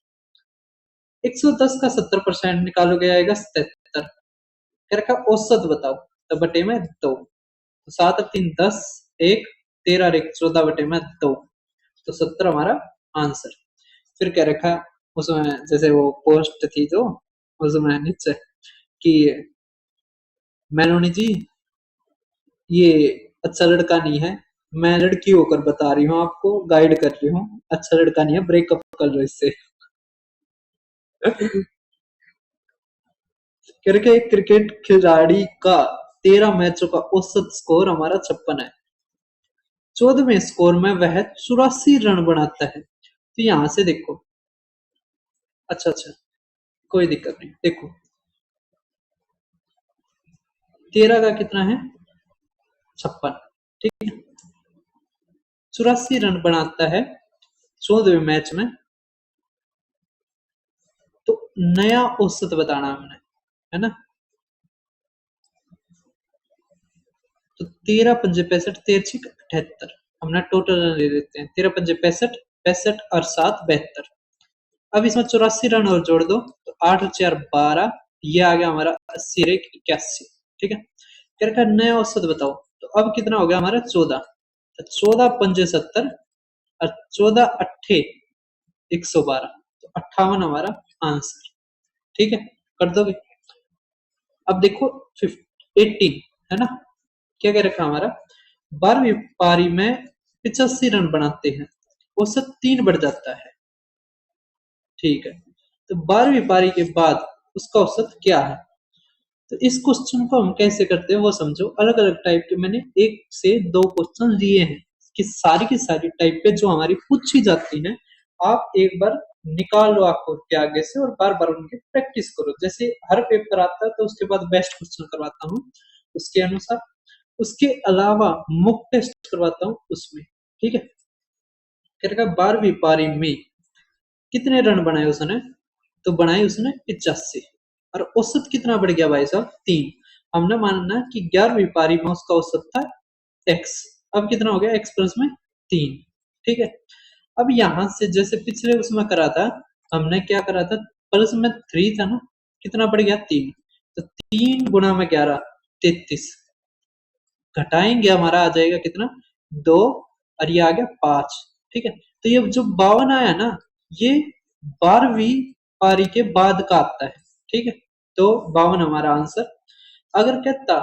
110 का 70% निकालोगे आएगा 77। कह रखा औसत बताओ, तो बटे में 2। तो 7 और 3 10, 1 13 और 1 14 बटे में 2। तो 70 हमारा आंसर। फिर कह रखा उसमें जैसे वो पोस्ट थी जो उसमें नीचे कि मेलोनी जी ये अच्छा लड़का नहीं है, मैं लड़की होकर बता रही हूँ आपको, गाइड कर रही हूँ, अच्छा लड़का नहीं है, ब्रेकअप कर लो इससे। करके एक क्रिकेट खिलाड़ी का 13 मैचों का औसत स्कोर हमारा 56 है। 14वें स्कोर में वह 84 रन बनाता है। तो यहां से देखो, अच्छा अच्छा कोई दिक्कत नहीं, देखो 13 का कितना है 56, ठीक है। 84 रन बनाता है 14वें मैच में, तो नया औसत बताना हमने, है ना। तो 13 पंजे 65, 13 छिक 78, हमने टोटल रन ले लेते हैं। 13 पंजे 65, 65 और 7 72। अब इसमें 84 रन और जोड़ दो तो 8 और 4 12, ये आ गया हमारा 80 और 81, ठीक है। फिर का नया औसत बताओ, तो अब कितना हो गया हमारा 14। तो 14 पंजे 70 और 14 अट्ठे 112, तो 58 हमारा आंसर, ठीक है। कर दोगे। अब देखो 18, है ना। क्या कह रखा हमारा 12वीं पारी में 85 रन बनाते हैं, औसत 3 बढ़ जाता है, ठीक है। तो 12वीं पारी के बाद उसका औसत क्या है। तो इस क्वेश्चन को हम कैसे करते हैं वो समझो। अलग अलग टाइप के मैंने एक से दो क्वेश्चन लिए हैं कि सारी की सारी टाइप पे जो हमारी पूछी जाती हैं, आप एक बार निकाल लो आपको के आगे से और बार बार उनकी प्रैक्टिस करो। जैसे हर पेपर आता है तो उसके बाद बेस्ट क्वेश्चन करवाता हूँ उसके अनुसार, उसके अलावा मुक टेस्ट करवाता हूँ उसमें, ठीक है। कह 12वीं पारी में कितने रन बनाए उसने, तो बनाए उसने 85, और औसत कितना बढ़ गया भाई साहब 3। हमने मानना कि 11वीं पारी में उसका औसत था x, अब कितना हो गया x प्लस में 3, ठीक है। अब यहां से जैसे पिछले उसमें करा था, हमने क्या करा था, प्लस में 3 था ना, कितना बढ़ गया 3, तो 3 गुना में 11 33, घटाएंगे हमारा आ जाएगा कितना 2, और ये आ गया 5, ठीक है। तो ये जो 52 आया ना, ये 12वीं पारी के बाद का आता है, ठीक है। तो 52 हमारा आंसर। अगर कहता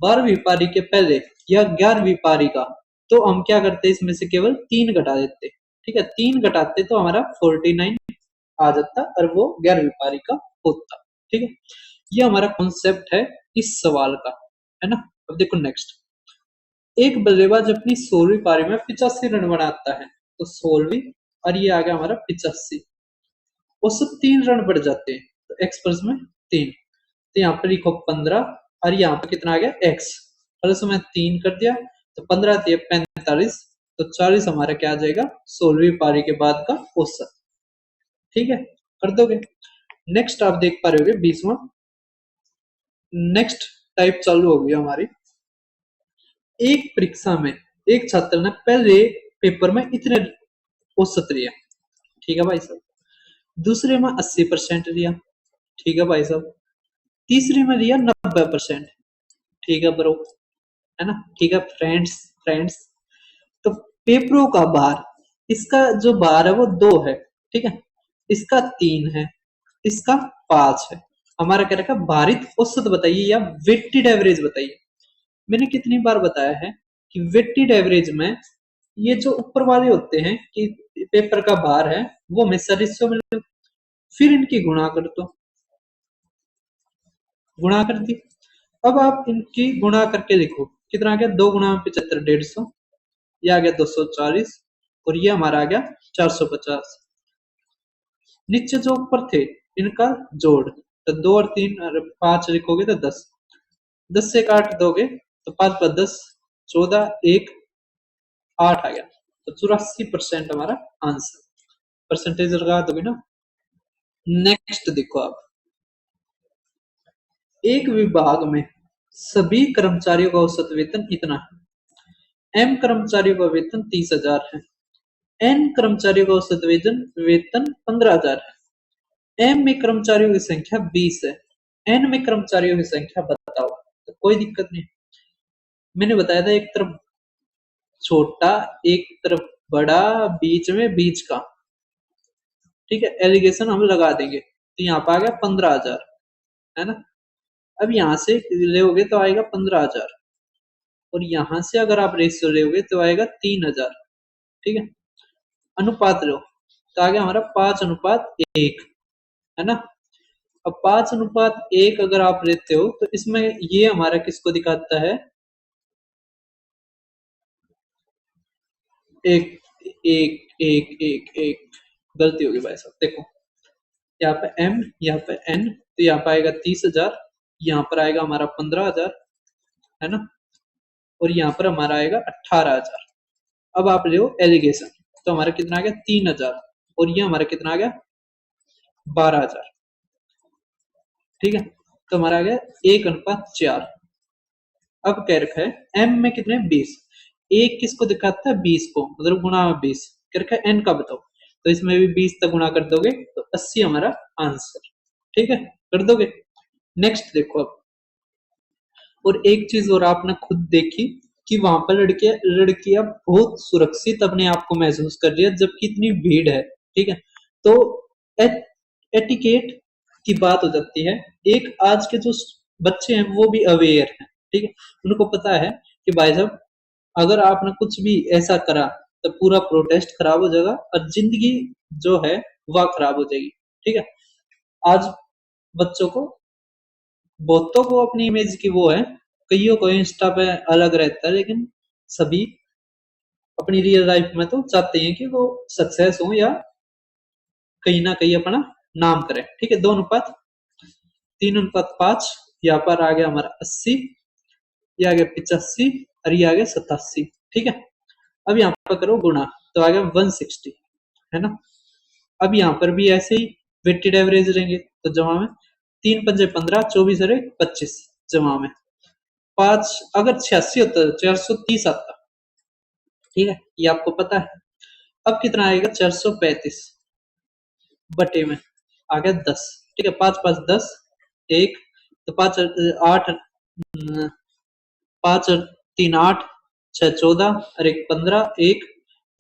12वीं पारी के पहले या 11वीं पारी का, तो हम क्या करते इसमें से केवल 3 घटा देते, ठीक है। 3 घटाते तो हमारा 49 आ जाता और वो 11वीं पारी का होता, ठीक है। ये हमारा कॉन्सेप्ट है इस सवाल का, है ना। अब देखो नेक्स्ट, एक बल्लेबाज अपनी 16वीं पारी में 85 रन बनाता है, तो 16वीं और ये आ गया हमारा 85, औसत 3 रन बढ़ जाते हैं, तो एक्स प्लस में 3, तो यहाँ पर लिखो 15, और यहाँ पे कितना आ गया एक्स, प्लस में 3 कर दिया, तो 15 दिए 45, तो 40 हमारा क्या आ जाएगा 16वीं पारी के बाद का औसत, ठीक है। कर दोगे। नेक्स्ट आप देख पा रहे होगे 20वां, नेक्स्ट टाइप चालू हो गई हमारी। एक परीक्षा में एक छात्र ने पहले पेपर में इतने औसत लिया, ठीक है भाई साहब। दूसरे में 80% लिया, ठीक है भाई साहब। तीसरे में लिया 90%, ठीक है ब्रो, है ना, ठीक है फ्रेंड्स। फ्रेंड्स, तो पेपरों का भार, इसका जो भार है वो 2 है, ठीक है। इसका 3 है, इसका 5 है। हमारा क्या रखा भारित औसत बताइए या वेटेड एवरेज बताइए। मैंने कितनी बार बताया है कि वेटेड एवरेज में ये जो ऊपर वाले होते हैं कि पेपर का भार है वो हमेशा रिश्तों में, फिर इनकी गुणा कर दो, गुणा कर दी। अब आप इनकी गुणा करके देखो कितना आ गया, 2 गुणा में 75 150, ये आ गया 240, और ये हमारा आ गया 450। नीचे जो ऊपर थे इनका जोड़, तो 2 और 3 और 5 लिखोगे तो 10, 10 से काट दोगे तो 5 पर 10, 14 1 8 आ गया, तो 84% हमारा आंसर। परसेंटेज लगा दोगे ना। नेक्स्ट देखो आप, एक विभाग में सभी कर्मचारियों का औसत वेतन इतना है। एम कर्मचारियों का वेतन 30,000 है। एन कर्मचारियों का औसत वेतन वेतन 15,000 है। एम में कर्मचारियों की संख्या 20 है। एन में कर्मचारियों की संख्या बताओ। तो कोई दिक्कत नहीं, मैंने बताया था एक तरफ छोटा एक तरफ बड़ा बीच में बीच का, ठीक है, एलिगेशन हम लगा देंगे। तो यहाँ पे आ गया 15,000, है ना। अब यहाँ से लोगे तो आएगा 15,000, और यहां से अगर आप रेशियो लोगे तो आएगा 3,000, ठीक है। अनुपात लो तो आ गया हमारा 5:1, है ना। अब 5:1 अगर आप लेते हो तो इसमें ये हमारा किसको दिखाता है, एक एक एक एक एक गलती होगी भाई साहब, देखो यहाँ पे एम, यहाँ पे एन, तो यहाँ पे आएगा 30,000, यहाँ पर आएगा हमारा 15,000, है ना, और यहाँ पर हमारा आएगा 18,000। अब आप ले एलिगेशन, तो हमारा कितना आ गया 3,000, और ये हमारा कितना आ गया 12,000, ठीक है। तो हमारा आ गया 1:4। अब कह रखा है एम में कितने 20, एक किसको दिखाता है 20 को, मतलब गुणा में 20, कह रखा है एन का बताओ, तो इसमें भी 20 तक गुणा कर दोगे तो 80 हमारा आंसर, ठीक है, कर दोगे। नेक्स्ट देखो अब, और एक चीज और आपने खुद देखी कि वहां पर लड़कियां लड़कियां बहुत सुरक्षित अपने आप को महसूस कर रही है जबकि इतनी भीड़ है, ठीक है। तो एटिकेट की बात हो जाती है। एक आज के जो बच्चे हैं वो भी अवेयर हैं, ठीक है, उनको पता है कि भाई साहब अगर आपने कुछ भी ऐसा करा तो पूरा प्रोटेस्ट खराब हो जाएगा और जिंदगी जो है वह खराब हो जाएगी, ठीक है। आज बच्चों को, बहुतों को अपनी इमेज की वो है, कईयों को इंस्टा पे अलग रहता है, लेकिन सभी अपनी रियल लाइफ में तो चाहते हैं कि वो सक्सेस हो या कहीं ना कहीं अपना नाम करें, ठीक है। 2:3:5, यहाँ पर आ गया हमारा 80, ये आ गया 85, और ये आ गया 87, ठीक है। अब यहाँ पर करो गुणा, तो आ गया 160, है ना। अब यहाँ पर भी ऐसे ही वेटेड एवरेज लेंगे, तो जमा में 3×5 = 15, 24 और 25, जमा में 5, अगर 86 होता है 430 आता, ठीक है, ये आपको पता है। अब कितना आएगा 435 बटे में आ गया 10, ठीक है, 5×5 = 10, एक, तो 5 8, 5 3 8, 6 14 और एक 15, एक,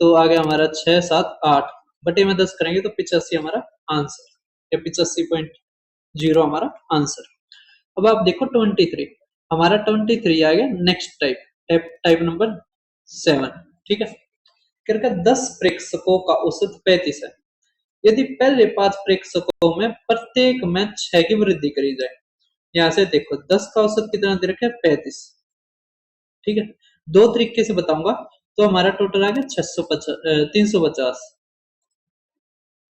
तो आ गया हमारा 6 7 8 बटे में 10 करेंगे तो 85 हमारा आंसर, या 85.0 हमारा आंसर। अब आप देखो 23, हमारा 23 आ गया नेक्स्ट टाइप, टाइप नंबर 7, ठीक है। करके 10 प्रेक्षकों का औसत 35 है। यदि पहले 5 प्रेक्षकों में प्रत्येक में 6 की वृद्धि करी जाए, यहां से देखो 10 का औसत कितना दे रखा है 35, ठीक है। दो तरीके से बताऊंगा, तो हमारा टोटल आ गया 350।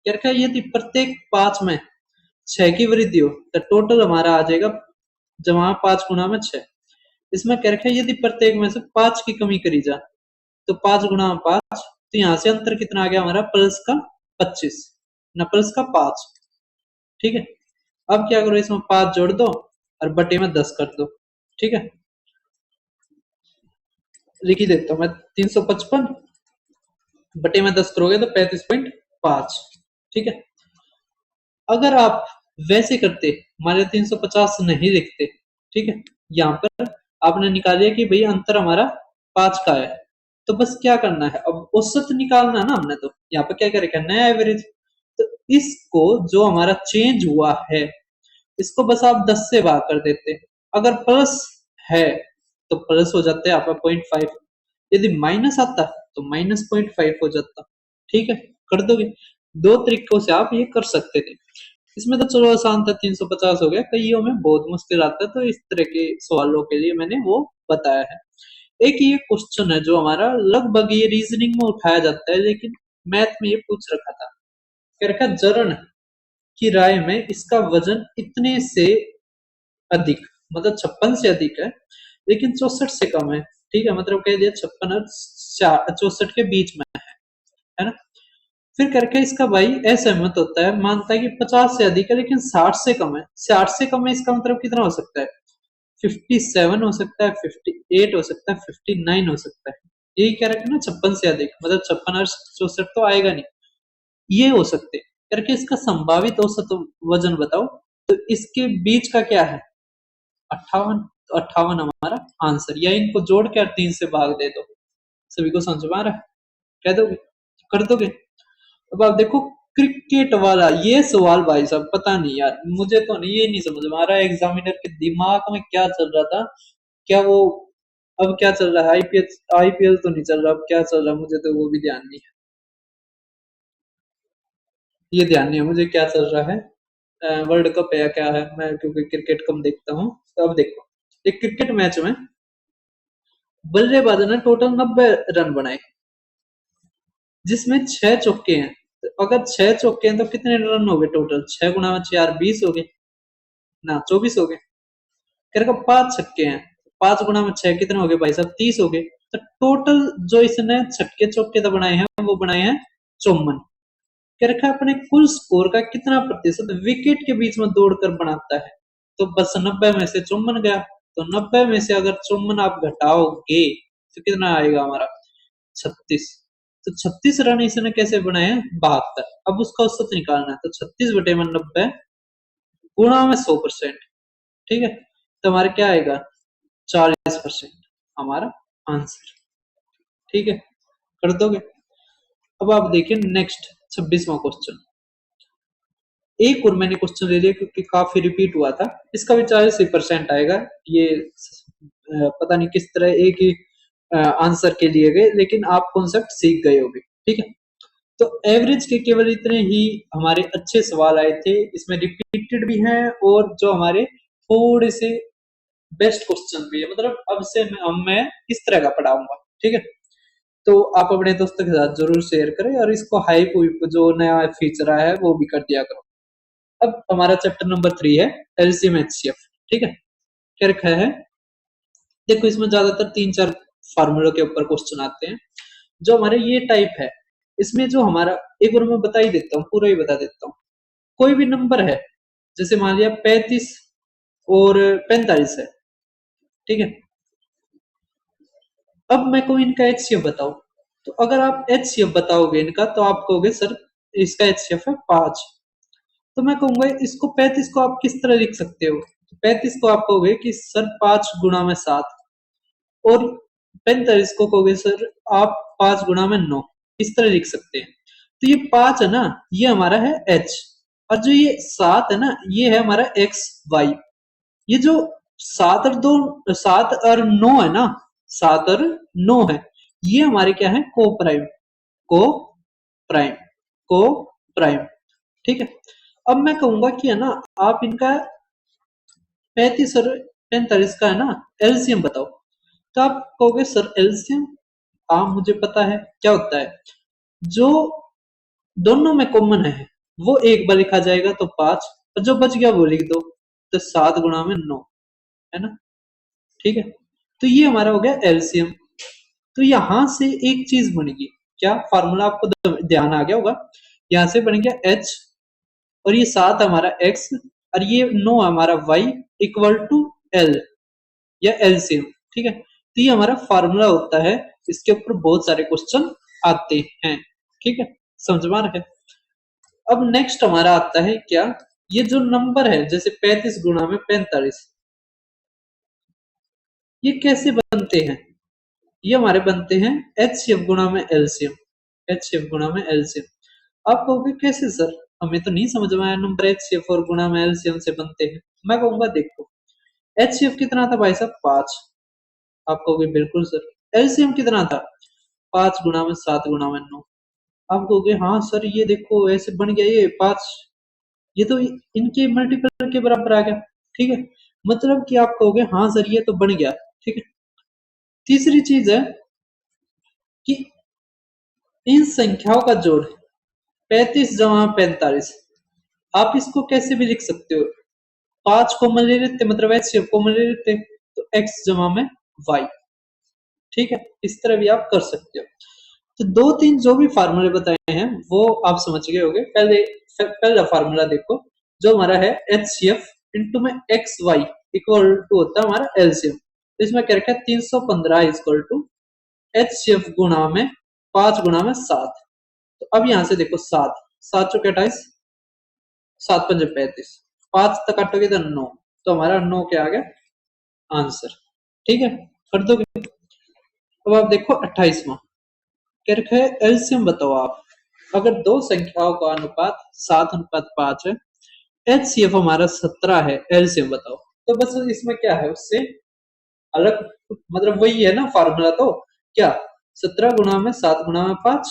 क्या रखा है, यदि प्रत्येक 5 में 6 की वृद्धि हो तो टोटल हमारा आ जाएगा, जमा 5 गुणा में 6, इसमें क्या रखा है यदि प्रत्येक में से 5 की कमी करी जाए तो 5 गुणा में 5, तो यहां से अंतर कितना आ गया हमारा प्लस का 25 न प्लस का 5, ठीक है। अब क्या करो, इसमें 5 जोड़ दो और बटे में 10 कर दो, ठीक है। लिख ही देता हूं मैं, 355 बटे में 10 करोगे तो 35.5, ठीक है। अगर आप वैसे करते, मान लो 350 नहीं लिखते, ठीक है, यहाँ पर आपने निकाल लिया कि भाई अंतर हमारा 5 का है, तो बस क्या करना है, अब औसत निकालना है ना हमने, तो यहाँ पर क्या करेगा नया एवरेज, तो इसको जो हमारा चेंज हुआ है इसको बस आप 10 से भाग कर देते, अगर प्लस है तो प्लस हो जाता है आपका 0.5, यदि माइनस आता तो माइनस 0.5 हो जाता, ठीक है, कर दोगे। दो तरीकों से आप ये कर सकते थे, इसमें तो चलो आसान था, 350 हो गया, कईयों में बहुत मुश्किल आता है, तो इस तरह के सवालों के लिए मैंने वो बताया है। एक ये क्वेश्चन है जो हमारा लगभग ये रीजनिंग में उठाया जाता है, लेकिन मैथ में ये पूछ रखा था, कह रखा जरण की राय में इसका वजन इतने से अधिक, मतलब 56 से अधिक है लेकिन 64 से कम है, ठीक है, मतलब कह दिया 56 और 64 के बीच में है ना। फिर करके इसका भाई असहमत होता है, मानता है कि 50 से अधिक है लेकिन 60 से कम है, 60 से कम है इसका मतलब कितना हो सकता है 57 हो सकता है, 58 हो सकता है, 59 हो सकता है। यही कह रखे ना 56 से अधिक, मतलब 56 और 64 तो आएगा नहीं, ये हो सकते करके इसका संभावित औसत वजन बताओ। तो इसके बीच का क्या है 58, तो 58 हमारा आंसर, या इनको जोड़ के 3 से भाग दे दो। सभी को समझ में आ रहा है, कह दोगे, कर दोगे। अब आप देखो क्रिकेट वाला ये सवाल, भाई साहब पता नहीं यार, मुझे तो नहीं, ये नहीं समझ में आ रहा है एग्जामिनर के दिमाग में क्या चल रहा था। क्या वो अब क्या चल रहा है, आईपीएल आईपीएल तो नहीं चल रहा, अब क्या चल रहा है मुझे तो वो भी ध्यान नहीं है, ये ध्यान नहीं है मुझे क्या चल रहा है, वर्ल्ड कप है या क्या है, मैं क्योंकि क्रिकेट कम देखता हूँ। तो अब देखो एक क्रिकेट मैच में बल्लेबाज ने टोटल 90 रन बनाए, जिसमें 6 चौके हैं। तो अगर 6 चौके हैं तो कितने रन हो गए टोटल, 6 गुना में 4 20 हो गए ना, 24 हो गए। कह रहा 5 छक्के हैं, 5 गुना में 6 कितने हो गए भाई साहब, 30 हो गए। तो टोटल जो इसने छक्के चौके तो बनाए हैं वो बनाए हैं 54। कह रखा है अपने कुल स्कोर का कितना प्रतिशत विकेट के बीच में दौड़कर बनाता है। तो बस 90 में से 54 गया, तो 90 में से अगर 54 आप घटाओगे तो कितना आएगा हमारा 36। तो 36 रन इसने कैसे बनाए हैं 72। अब उसका औसत निकालना है, तो 36/90 गुणा में 100%, ठीक है। तो हमारा क्या आएगा 40% हमारा आंसर, ठीक है, कर दोगे। अब आप देखिए नेक्स्ट 26वां क्वेश्चन, एक और मैंने क्वेश्चन ले लिया क्योंकि काफी रिपीट हुआ था, इसका भी 40% आएगा। ये पता नहीं किस तरह एक ही आंसर के लिए गए, लेकिन आप कॉन्सेप्ट सीख गए होंगे, ठीक है। तो एवरेज के केवल इतने ही हमारे अच्छे सवाल आए थे, इसमें रिपीटेड भी हैं और जो हमारे थोड़े से बेस्ट क्वेश्चन भी है, मतलब अब से मैं इस तरह का पढ़ाऊंगा, ठीक है। तो आप अपने दोस्तों के साथ जरूर शेयर करें और इसको हाइप जो नया फीचर आया है वो भी कर दिया करो। अब हमारा चैप्टर नंबर 3 है एलसीएम एचसीएफ, ठीक है। क्या रखा है, देखो इसमें ज्यादातर 3 4 फार्मूलों के ऊपर क्वेश्चन आते हैं। जो हमारे ये टाइप है, इसमें जो हमारा, एक बार मैं बता ही देता हूँ, पूरा ही बता देता हूँ। कोई भी नंबर है, जैसे मान लिया 35 और 45 है, ठीक है। अब मैं को इनका एचसीएफ बताओ, तो अगर आप एचसीएफ बताओगे इनका तो आप कहोगे सर इसका एचसीएफ है 5। तो मैं कहूंगा इसको 35 को आप किस तरह लिख सकते हो, 35 को आप कहोगे कि सर 5 गुना में 7, और 45 को कहोगे सर आप 5 गुना में 9, इस तरह लिख सकते हैं। तो ये 5 है ना, ये हमारा है एच, और जो ये 7 है ना ये है हमारा एक्स वाई। ये जो 7 और 9 है ना, 7 और 9 है, ये हमारे क्या है को प्राइम, को प्राइम, को प्राइम, ठीक है। अब मैं कहूंगा कि है ना आप इनका 35 और 45 का है ना एलसीएम बताओ। तो आप कहोगे सर एलसीएम, हाँ मुझे पता है क्या होता है, जो दोनों में कॉमन है वो एक बार लिखा जाएगा तो 5, और जो बच गया वो लिख दो, तो 7 गुना में 9, है ना, ठीक है। तो ये हमारा हो गया एलसीएम। तो यहां से एक चीज बनेगी, क्या फार्मूला आपको ध्यान आ गया होगा, यहां से बन गया एच, और ये 7 हमारा एक्स, और ये 9 हमारा वाई, इक्वल टू एल या एलसीएम, ठीक है। तो ये हमारा फार्मूला होता है, इसके ऊपर बहुत सारे क्वेश्चन आते हैं, ठीक है, समझ में आ रहा है। अब नेक्स्ट हमारा आता है क्या, ये जो नंबर है जैसे 35 गुना में 45, ये कैसे बनते हैं, ये हमारे बनते हैं एचसीएफ गुना में एलसीएम, एचसीएफ गुना में एलसीएम। आप कहोगे कैसे सर, हमें तो नहीं समझ में आया, नंबर एचसीएफ और गुना में एलसीएम से बनते हैं। मैं कहूंगा देखो एचसीएफ कितना था भाई साहब 5, आप कहोगे बिल्कुल सर। एलसीएम कितना था 5 गुना में 7 गुना में 9, आप कहोगे हाँ सर ये देखो ऐसे बन गया ये 5, ये तो इनके मल्टीपल के बराबर आ गया, ठीक है। मतलब कि आप कहोगे हाँ सर ये तो बन गया, ठीक है। तीसरी चीज है कि इन संख्याओं का जोड़ 35 जमा 45, आप इसको कैसे भी लिख सकते हो, 5 कॉमन ले लेते, मतलब एचसीएफ कॉमन ले लेते, तो एक्स जमा में वाई, ठीक है, इस तरह भी आप कर सकते हो। तो 2 3 जो भी फार्मूले बताए हैं वो आप समझ गए होंगे। पहला फार्मूला देखो, जो हमारा है एच सी एफ इंटू में एक्स वाई, इक्वल टू होता है हमारा एलसीएम। तो इसमें क्या रखा है 315 इक्वल टू एचसीएफ गुणा में 5 गुणा में 7। तो अब यहां से देखो 7 7 चौके 28, 7 पंजे 35, 5 तक काटोगे तो 9, तो हमारा 9 क्या आ गया आंसर। ठीक है, कर दोगे। अब आप देखो 28वां क्या रखा है एलसीएम बताओ आप। अगर दो संख्याओं का अनुपात 7:5 है, एचसीएफ हमारा 17 है, एलसीएम बताओ। तो बस इसमें क्या है उससे अलग, मतलब वही है ना फार्मूला, तो क्या 17 गुणा में 7 गुणा में 5।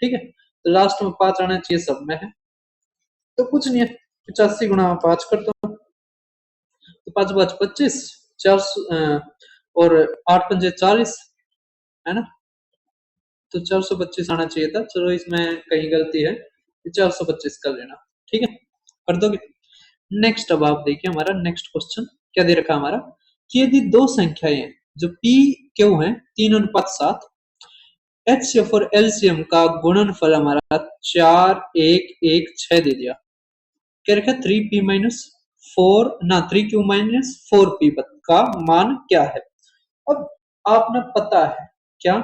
ठीक है, तो लास्ट में 5 आना चाहिए, सब में है तो कुछ नहीं है, 85 गुणा में 5 कर दो, तो 5 5 25, 4 और 8 पंजे 40, है ना। तो 425 आना चाहिए था, चलो इसमें कहीं गलती है, 425 कर लेना। ठीक है, कर दोगे। नेक्स्ट, अब आप देखिए हमारा नेक्स्ट क्वेश्चन क्या दे रखा है हमारा कि यदि दो संख्याएं जो पी क्यू है 3:7, एचसीएफ और एलसीएम का गुणनफल हमारा 4 1 1 6 दे दिया। क्या रखा 3p-4 ना 3q-4p का मान क्या है। अब आपने पता है क्या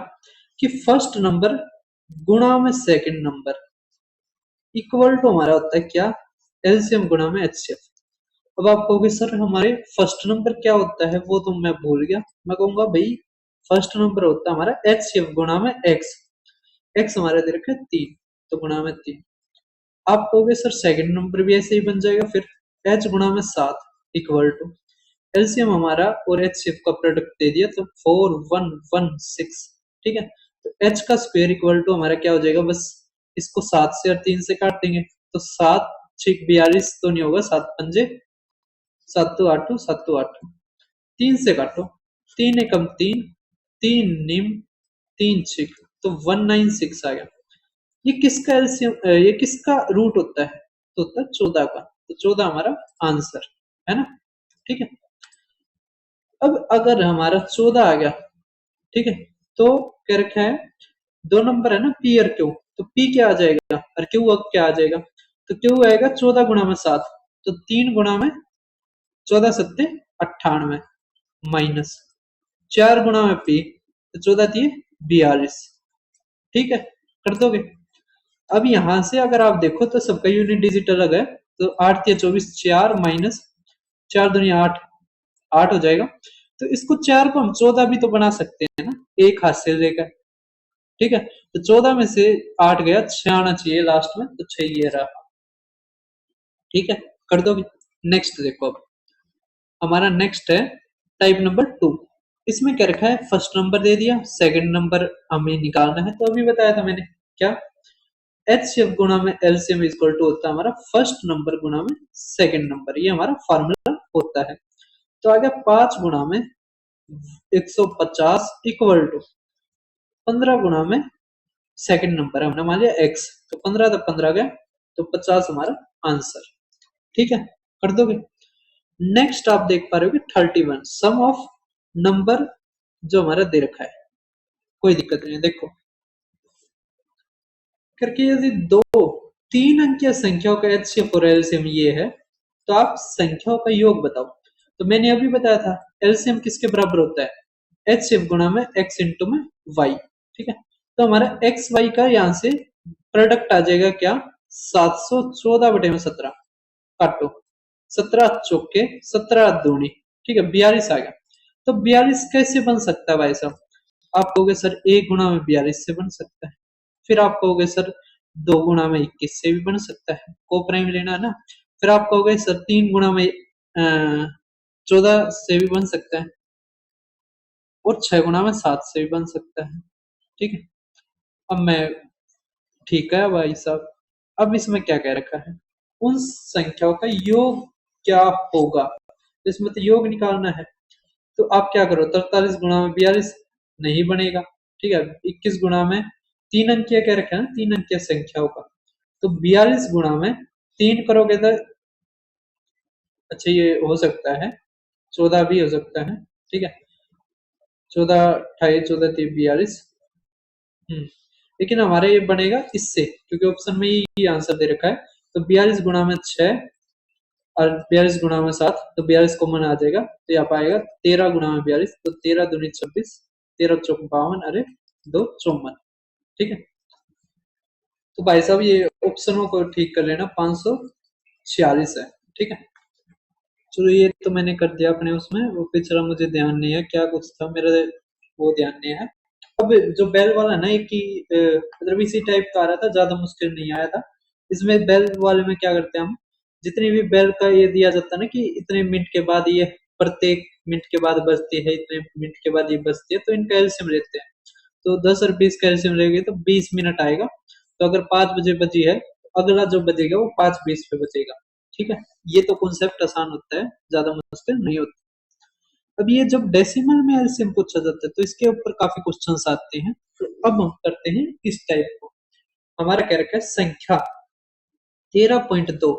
कि फर्स्ट नंबर गुणा में सेकंड नंबर इक्वल टू हमारा होता है क्या एलसीएम गुणा में एचसीएफ। अब आप कहोगे सर हमारे फर्स्ट नंबर क्या होता है, वो तो मैं भूल गया। मैं कहूंगा भाई फर्स्ट नंबर होता है हमारा एचसीएफ गुणा में एक्स। एक्स हमारे दे रखा है 3, तो गुणा में 3। आप कहोगे सर सेकंड नंबर भी ऐसे ही बन जाएगा, फिर एच गुणा में 7 इक्वल टू एलसीएम हमारा और एचसीएफ का प्रोडक्ट दे दिया, तो 4116। ठीक है, तो एच का स्क्वायर इक्वल टू हमारा क्या हो जाएगा, बस इसको 7 से और 3 से काट देंगे, तो 7 6 42 तो नहीं होगा, 7 पंजे 7 तो 8, 7 तो 8, 3 से काटो, 3 एकम 3, 3 निम 3 6, तो 196 आ गया। ये किसका एलसीएम, ये किसका रूट होता है, तो होता है 14 का, तो 14 हमारा आंसर है ना। ठीक है, अब अगर हमारा 14 आ गया, ठीक है, तो क्या रखा है दो नंबर है ना पी और क्यू, तो पी क्या आ जाएगा और क्यू अब क्या आ जाएगा, तो क्यू आएगा 14 गुणा में 7, तो 3 गुणा में 14 सत्ते 98 माइनस 4 गुणा में पी, तो 14 दिए 42। ठीक है, कर दोगे। अब यहां से अगर आप देखो तो सबका यूनिट डिजिट अलग है, तो 8 या 24, 4 माइनस 4 दुनिया 8, 8 हो जाएगा। तो इसको 4 को हम 14 भी तो बना सकते हैं ना, एक हाथ से लेकर। ठीक है, तो 14 में से 8 गया, 6 आना चाहिए लास्ट में, तो 6 ये रहा। ठीक है, कर दोगे। नेक्स्ट देखो, अब हमारा नेक्स्ट है टाइप नंबर 2। इसमें क्या रखा है फर्स्ट नंबर दे दिया, सेकंड नंबर हमें निकालना है, तो अभी बताया था मैंने क्या एचसीएफ गुणा में एलसीएम इक्वल टू होता है हमारा फर्स्ट नंबर गुणा में सेकंड नंबर, ये हमारा फॉर्मूला होता है। तो आ गया 5 गुणा में 150 इक्वल टू 15 गुणा में सेकंड नंबर है, हमने मान लिया एक्स, तो 15 तक 15 गया, तो 50 हमारा आंसर। ठीक है, कर दोगे। नेक्स्ट आप देख पा रहे हो कि 31 सम ऑफ नंबर जो हमारा दे रखा है, कोई दिक्कत नहीं है। देखो करके यदि दो 3 अंकीय संख्याओं का एचसीएफ और एलसीएम ये है, तो आप संख्याओं का योग बताओ। तो मैंने अभी बताया था एलसीएम किसके बराबर होता है एचसीएफ गुणा में एक्स इंटू में वाई। ठीक है, तो हमारा एक्स वाई का यहां से प्रोडक्ट आ जाएगा क्या 714 बटे में 17, काटो 17 चौके 17 दूनी, ठीक है 42 आ गया। तो 42 कैसे बन सकता है भाई साहब, आप कहोगे सर 1 गुणा में 42 से बन सकता है, फिर आप कहोगे सर 2 गुणा में 21 से भी बन सकता है, को प्राइम लेना है ना। फिर आप कहोगे सर 3 गुणा में 14 से भी बन सकता है, और 6 गुणा में 7 से भी बन सकता है। ठीक है, अब मैं ठीक है भाई साहब, अब इसमें क्या कह रखा है उन संख्याओं का योग क्या होगा, इसमें तो योग निकालना है। तो आप क्या करो 43 गुणा में 42 नहीं बनेगा। ठीक है, 21 गुणा में 3 अंकीय क्या रखा है ना 3 अंकीय संख्याओं का, तो 42 गुणा में 3 करोगे तो अच्छा ये हो सकता है 14 भी हो सकता है। ठीक है, 14 28 14 3 42। लेकिन हमारे ये बनेगा इससे, क्योंकि ऑप्शन में ही आंसर दे रखा है। तो 42 गुणा में 6 और 42 गुणा में 7, तो 42 कॉमन आ जाएगा, तो यहाँ पर आएगा 13 गुणा में 42, तो 13 दूनी 26, 13 चौक 52, अरे 2 54। ठीक है, तो भाई साहब ये ऑप्शनों को ठीक कर लेना, 546 है। ठीक है, चलो ये तो मैंने कर दिया अपने उसमें, वो पिछला मुझे ध्यान नहीं है क्या कुछ था मेरा, वो ध्यान नहीं है। अब जो बेल वाला ना, एक ही मतलब इसी टाइप का आ रहा था, ज्यादा मुश्किल नहीं आया था। इसमें बेल वाले में क्या करते हैं हम, जितनी भी बेल का ये दिया जाता है ना कि इतने मिनट के बाद ये, प्रत्येक मिनट के बाद बजती है, इतने मिनट के बाद ये बजती है, तो इनका एलसीएम लेते हैं। तो 10 और 20 का एलसीएम लेंगे तो 20 मिनट आएगा। तो अगर 5 बजे बजी है, तो अगला जो बजेगा वो 5:20 पे बजेगा। ठीक है, ये तो कॉन्सेप्ट आसान होता है, ज्यादा मुश्किल नहीं होता। अब ये जब डेसिमल में एलसीएम पूछा जाता है तो इसके ऊपर काफी क्वेश्चंस आते हैं। तो अब हम करते हैं इस टाइप को। हमारा क्या रखा है, संख्या 13.2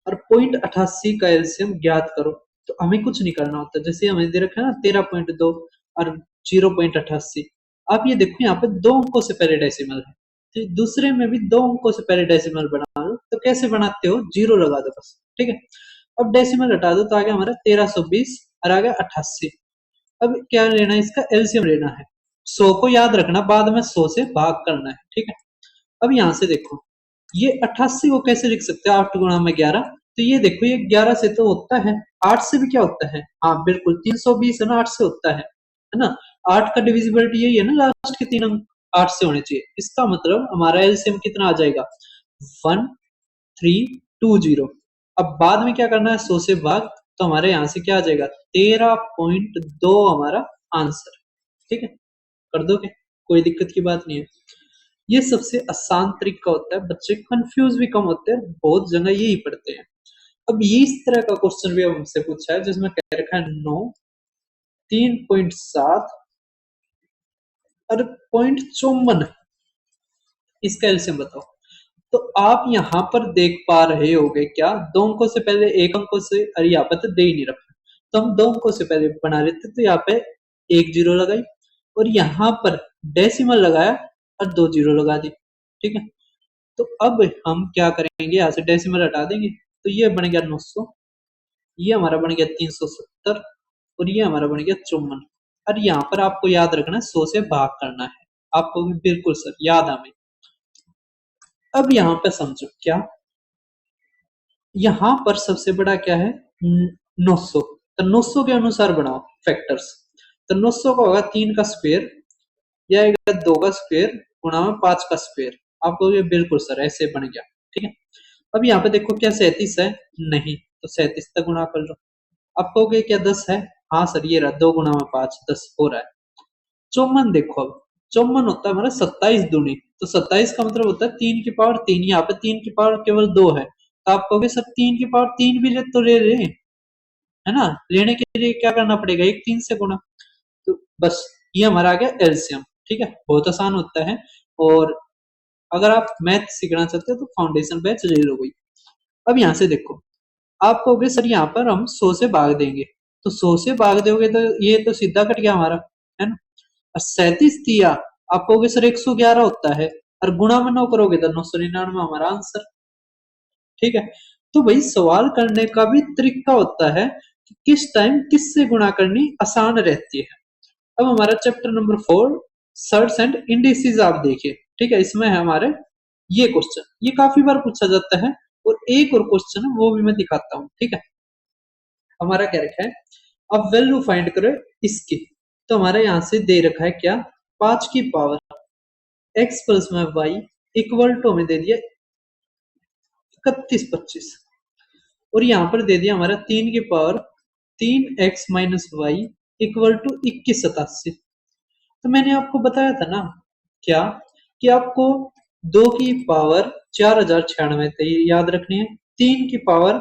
और 0.88 का एलसीएम ज्ञात करो। तो हमें कुछ नहीं करना होता, जैसे हमें दे रखा है ना 13.2 और 0.88। आप ये देखो यहाँ पे दो अंकों से पहले डेसिमल है, तो दूसरे में भी दो अंकों से पहले डेसिमल बना लो। तो कैसे बनाते हो, जीरो लगा दो बस। ठीक है, अब डेसिमल हटा दो तो आ गया हमारा 1320 और आ गया 88। अब क्या लेना है, इसका एलसीएम लेना है। 100 को याद रखना, बाद में 100 से भाग करना है। ठीक है, अब यहां से देखो, ये 88 को कैसे लिख सकते हैं, 8 गुणा में 11। तो ये देखो, ये 11 से तो होता है, 8 से भी क्या होता है, हाँ बिल्कुल 320 है ना, 8 से होता है ना। 8 का डिविजिबिलिटी यही है ना, लास्ट के 3 अंक 8 से होने चाहिए। इसका मतलब हमारा एलसीएम कितना आ जाएगा, 1320। अब बाद में क्या करना है, 100 से भाग, तो हमारे यहाँ से क्या आ जाएगा, 13.2 हमारा आंसर। ठीक है, कर दोगे, कोई दिक्कत की बात नहीं है। ये सबसे आसान तरीका होता है, बच्चे कंफ्यूज भी कम होते हैं, बहुत जगह यही पढ़ते हैं। अब ये इस तरह का क्वेश्चन भी हमसे पूछा है जिसमें कह रखा है 9, 3.7 और 0.54, इसका एलसीएम बताओ। तो आप यहाँ पर देख पा रहे होगे क्या, दो अंकों से पहले एक अंकों से, अरे यहाँ पर तो दे ही नहीं रखा, तो हम दो अंकों से पहले बना लेते, तो यहाँ पे एक जीरो लगाई और यहाँ पर डेसिमल लगाया और दो जीरो लगा दी। ठीक है, तो अब हम क्या करेंगे, यहाँ से डेसिमल हटा देंगे, तो ये बन गया 900, ये हमारा बन गया 370 और ये हमारा बन गया 54। और यहाँ पर आपको याद रखना है 100 से भाग करना है, आपको भी बिल्कुल सर याद हमें। अब यहाँ पे समझो क्या, यहाँ पर सबसे बड़ा क्या है, 900, तो 900 के अनुसार बनाओ फैक्टर्स। तो 900 का होगा 3 का स्क्वायर, यह आएगा 2 का स्क्वायर गुणा में 5 का स्क्वायर। आपको ये बिल्कुल सर ऐसे बन गया। ठीक है, अब यहाँ पे देखो क्या 37 है, नहीं, तो 37 तक गुणा कर लो। अब कहोगे क्या 10 है, हाँ सर ये रहा, 2 गुणा में 5, 10 हो रहा है। 54 देखो, अब 54 होता है हमारा 27 दूनी, तो 27 का मतलब होता है 3 की पावर 3, यहाँ पे 3 की पावर केवल 2 है, तो आप कहोगे सर 3 की पावर 3 भी ले तो ले ले, है ना, लेने के लिए क्या करना पड़ेगा, एक 3 से गुणा। तो बस ये हमारा आ गया एलसीएम। ठीक है, बहुत आसान होता है। और अगर आप मैथ सीखना चाहते हो तो फाउंडेशन बैच ले लो भाई। अब यहाँ से देखो, आप कहोगे सर यहाँ पर हम 100 से भाग देंगे, तो 100 से भाग दोगे तो ये तो सीधा कट गया हमारा, है ना। और 37 दिया, आप कहोगे सर 111 होता है, और गुणा में 9 करोगे तो 999 हमारा आंसर। ठीक है, तो भाई सवाल करने का भी तरीका होता है कि किस टाइम किससे गुणा करनी आसान रहती है। अब हमारा chapter number 4 shirts and indices आप देखिए। ठीक है, इसमें है हमारे ये क्वेश्चन, ये काफी बार पूछा जाता है। और एक और क्वेश्चन है वो भी मैं दिखाता हूँ। ठीक है, हमारा क्या रखा है, अब वैल्यू फाइंड करो इसकी। तो हमारे यहाँ से दे रखा है क्या, 5 की पावर x प्लस में y इक्वल टू हमें दे दिया 3125, और यहाँ पर दे दिया हमारा 3 की power 3x minus Y equal to 2187। तो मैंने आपको बताया था ना क्या, कि आपको 2 की पावर 4096 याद रखनी है, 3 की पावर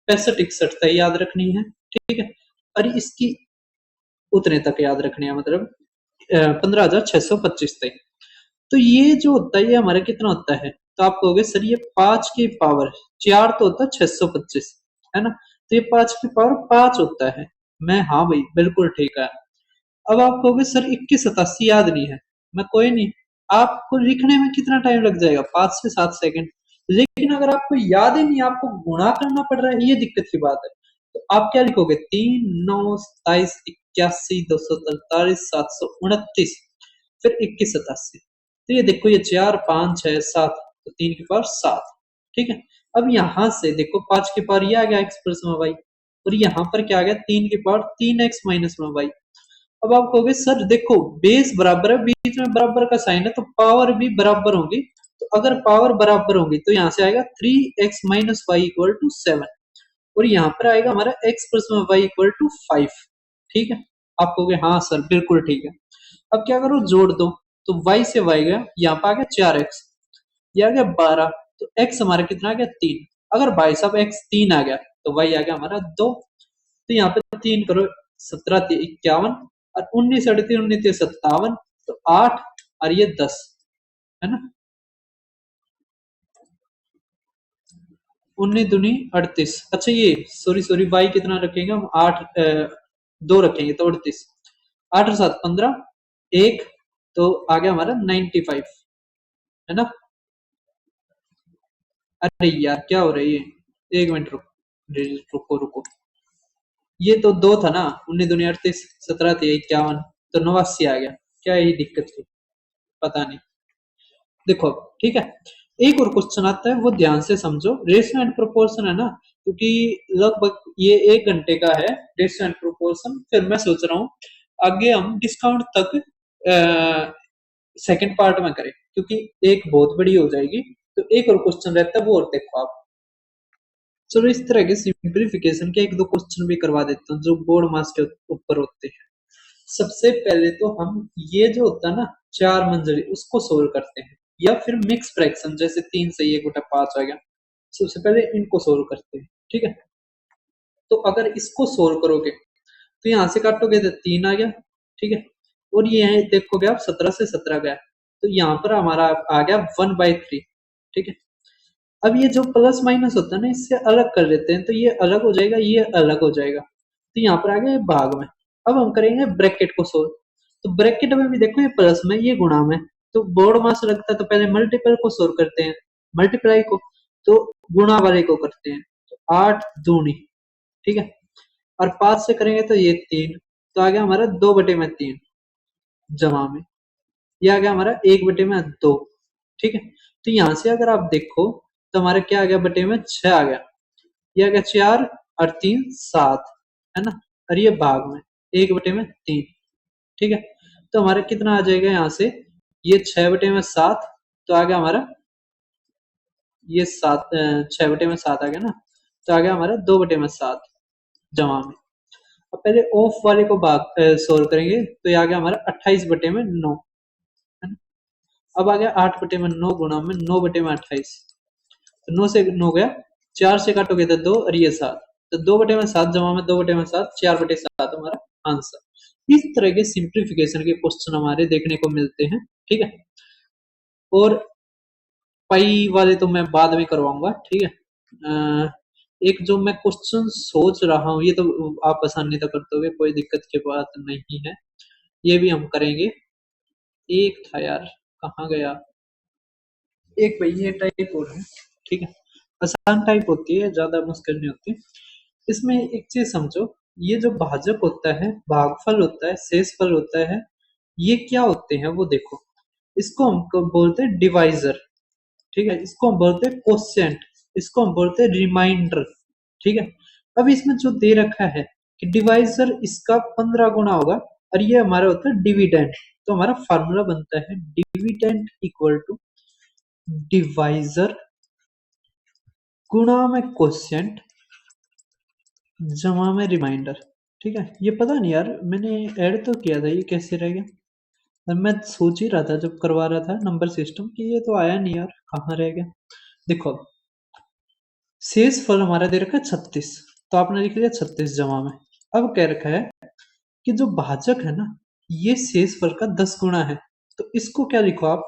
6561 तक याद रखनी है। ठीक है, और इसकी उतने तक याद रखनी है, मतलब 15,625 तक। तो ये जो होता है ये हमारा कितना होता है, तो आप कहोगे सर ये 5 की पावर 4 तो होता है 625, है ना, तो ये 5 की पावर 5 होता है। मैं हाँ भाई बिल्कुल ठीक है। अब आप कहोगे सर 2187 याद नहीं है, मैं कोई नहीं, आपको लिखने में कितना टाइम लग जाएगा, 5 से 7 सेकंड। लेकिन अगर आपको याद ही नहीं, आपको गुणा करना पड़ रहा है, ये दिक्कत की बात है। तो आप क्या लिखोगे, 3, 9, 27, 81, 243, 729, फिर 21, 87। तो ये देखो, ये 4, 5, 6, 7, तो 3 की पावर 7, ठीक है। अब यहां से देखो 5 की पावर ये आ गया एक्स प्लस में वाई, और यहाँ पर क्या आ गया, 3 की पावर 3 एक्स माइनस में वाई। अब आप कहोगे सर देखो बेस बराबर है, बीच में बराबर का साइन है, तो पावर भी बराबर होगी। तो अगर पावर बराबर होगी तो यहाँ से आएगा 3x - y = 7, और यहाँ पर आएगा हमारा x प्लस में वाई इक्वल टू 5। ठीक है, आप कहोगे हाँ सर बिल्कुल ठीक है। अब क्या करो, जोड़ दो। तो y से y गया, यहाँ पे आ गया 4x, ये आ गया 12, तो x हमारा कितना आ गया 3। अगर भाई साहब x 3 आ गया तो y आ गया हमारा 2। तो यहाँ पे 3 करो, 17 × 3 = 51, और 19 × 3 = 57, तो 8, और ये 10 है ना। 19 दूनी 38। अच्छा ये सॉरी सॉरी, y कितना रखेंगे हम, 8, 2 रखेंगे तो 38, 8 और 7 15, 1, तो आ गया हमारा 95, है ना। अरे यार क्या हो रहा है ये, 1 मिनट रुको रुको। ये तो 2 था ना, 19 दूनी 38, 17 × 3 = 51, तो 89 आ गया। क्या यही दिक्कत थी, पता नहीं। देखो ठीक है, एक और क्वेश्चन आता है, वो ध्यान से समझो। रेशियो एंड प्रोपोर्शन है ना, क्योंकि लगभग ये 1 घंटे का है रेशियो एंड प्रोपोर्शन। फिर मैं सोच रहा हूँ आगे हम डिस्काउंट तक सेकंड पार्ट में करें, क्योंकि एक बहुत बड़ी हो जाएगी। तो एक और क्वेश्चन रहता है, वो और देखो आप। चलो इस तरह के सिंप्लीफिकेशन के एक दो क्वेश्चन भी करवा देता हूँ जो बोर्ड मास के ऊपर होते हैं। सबसे पहले तो हम ये जो होता है ना, 4 मंजिली, उसको सोल्व करते हैं, या फिर मिक्स फ्रैक्शन, जैसे 3 से 1/5 आ गया। सबसे पहले इनको सोल्व करते हैं, ठीक है। तो अगर इसको सोल्व करोगे तो यहाँ से काटोगे तो 3 आ गया, ठीक है। और ये देखोगे आप 17 से 17 गया, तो यहाँ पर हमारा आ गया 1/3, ठीक है। अब ये जो प्लस माइनस होता है ना, इससे अलग कर लेते हैं, तो ये अलग हो जाएगा, ये अलग हो जाएगा। तो यहाँ पर आ गया भाग में। अब हम करेंगे ब्रैकेट को सोल्व। तो ब्रैकेट में भी देखो, ये प्लस में ये गुणा में, तो बोर्ड मास लगता है, तो पहले मल्टीपल को सोल्व करते हैं, मल्टीप्लाई को, तो गुणा वाले को करते हैं। तो 8 दूनी, ठीक है, और 5 से करेंगे तो ये 3, तो आ गया हमारा 2/3 जमा में, ये आ गया हमारा 1/2, ठीक है। तो यहाँ से अगर आप देखो तो हमारा क्या आ गया, बटे में 6 आ गया, ये आ गया 4 और 3 7, है ना। और ये भाग में 1/3, ठीक है। तो हमारा कितना आ जाएगा यहाँ से, ये 6/7, तो आ गया हमारा ये 6/7 आ गया ना, तो आ गया हमारा 2/7 जमा में। अब पहले ऑफ वाले को भाग सोल्व करेंगे, तो ये आ गया हमारा 28/9, है ना। अब आ गया 8/9 गुणा में 9/28, तो 9 से 9 गया, 4 से काटोगे तो 2, और ये 7, तो 2/7 जमा में 2/7, 4/7 हमारा आंसर। इस तरह के सिंप्लीफिकेशन के क्वेश्चन हमारे देखने को मिलते हैं, ठीक है। और पाई वाले तो मैं बाद में करवाऊंगा, ठीक है। एक जो मैं क्वेश्चन सोच रहा हूँ, ये तो आप आसानी से कर दोगे, कोई दिक्कत की बात नहीं है, ये भी हम करेंगे। एक था यार, कहाँ गया, एक भाई ये टाइप और है, ठीक है। आसान टाइप होती है, ज्यादा मुश्किल नहीं होती। इसमें एक चीज समझो, ये जो भाजक होता है, भागफल होता है, शेषफल होता है, ये क्या होते हैं वो देखो। इसको हम बोलते हैं डिवाइजर, ठीक है। इसको हम बोलते हैं कोसेंट, इसको हम बोलते हैं रिमाइंडर, ठीक है। अब इसमें जो दे रखा है कि डिवाइजर इसका 15 गुना होगा, और ये हमारा होता है डिविडेंड। तो हमारा फार्मूला बनता है डिविडेंड इक्वल टू डिवाइजर गुणा में कोसेंट जमा में रिमाइंडर, ठीक है। ये पता नहीं यार, मैंने ऐड तो किया था, ये कैसे रह गया। अब मैं सोच ही रहा था जब करवा रहा था नंबर सिस्टम कि ये तो आया नहीं यार, कहाँ रह गया। देखो शेष फल हमारा दे रखा है 36, तो आपने लिख लिया 36 जमा में। अब कह रखा है कि जो भाजक है ना, ये शेष फल का 10 गुना है, तो इसको क्या लिखो आप,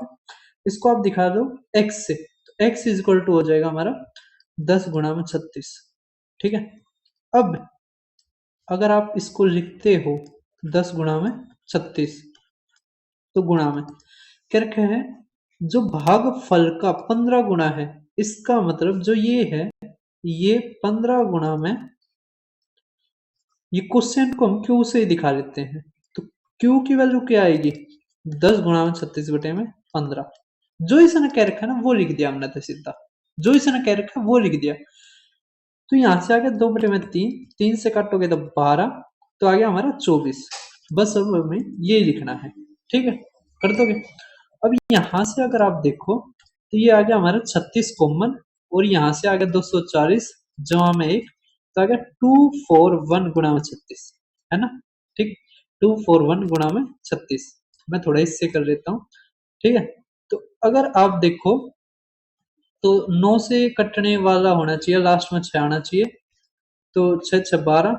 इसको आप दिखा दो x से, तो x इज इक्वल टू हो जाएगा हमारा 10 गुणा में 36, ठीक है। अब अगर आप इसको लिखते हो 10 गुणा में 36, तो गुणा में क्या रखा है, जो भाग फल का 15 गुना है, इसका मतलब जो ये है, ये 15 गुणा में, ये क्वेश्चन को हम क्यू से ही दिखा देते हैं। तो क्यू की वैल्यू क्या आएगी, 10 गुणा में 36 बटे में 15। जो इसने कह रखा है ना वो लिख दिया हमने तो सीधा, जो इसने कह रखा है वो लिख दिया। तो यहां से आ गया 2 बटे में 3, 3 से काटोगे तो 12, तो आ गया हमारा 24। बस अब हमें ये लिखना है, ठीक है, कर दोगे। अब यहां से अगर आप देखो तो ये आ गया हमारा 36 कॉमन, और यहां से आ गया 240 जमा में एक, तो आ गया 241 गुणा में 36, है ना, ठीक। 241 गुणा में 36, मैं थोड़ा इससे कर लेता हूँ, ठीक है। तो अगर आप देखो तो 9 से कटने वाला होना चाहिए, लास्ट में 6 आना चाहिए, तो 6 6 12,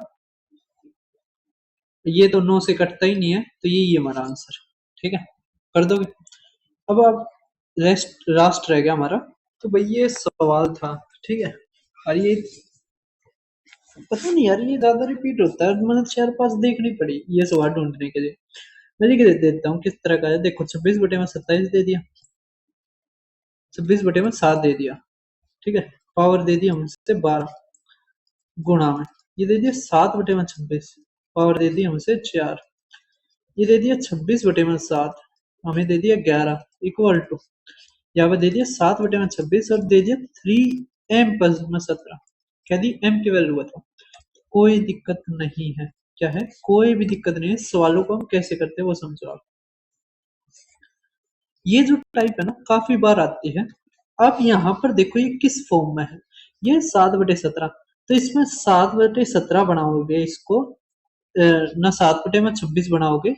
ये तो 9 से कटता ही नहीं है, तो यही है हमारा आंसर, ठीक है, कर दोगे। अब आप रेस्ट लास्ट रह गया हमारा, तो भाई ये सवाल था, ठीक है। और ये पता नहीं यार, ये ज्यादा रिपीट होता है, मतलब 4 5 देखनी पड़ी ये सवाल ढूंढने के लिए। मैं लिख देता हूँ किस तरह का है, देखो 26 बटे में 27 दे दिया, 26 बटे में 7 दे दिया, ठीक है, पावर दे दी हमसे 12, गुणा में ये दे दिया 7 बटे में 26, पावर दे दी हमसे 4, ये दे दिया 26 बटे में 7, हमें दे दिया 11, इक्वल टू, यहाँ पे दे दिया 7 बटे में 26 और दे दिया 3m प्लस में 17, क्या दी m की वैल्यू बता। कोई दिक्कत नहीं है, क्या है, कोई भी दिक्कत नहीं है, सवालों को हम कैसे करते हैं वो समझो आप। ये जो टाइप है ना काफी बार आती है। अब यहाँ पर देखो ये किस फॉर्म में है, ये 7 बटे 17, तो इसमें 7 बटे 17 बनाओगे इसको, ना 7 बटे में 26 बनाओगे,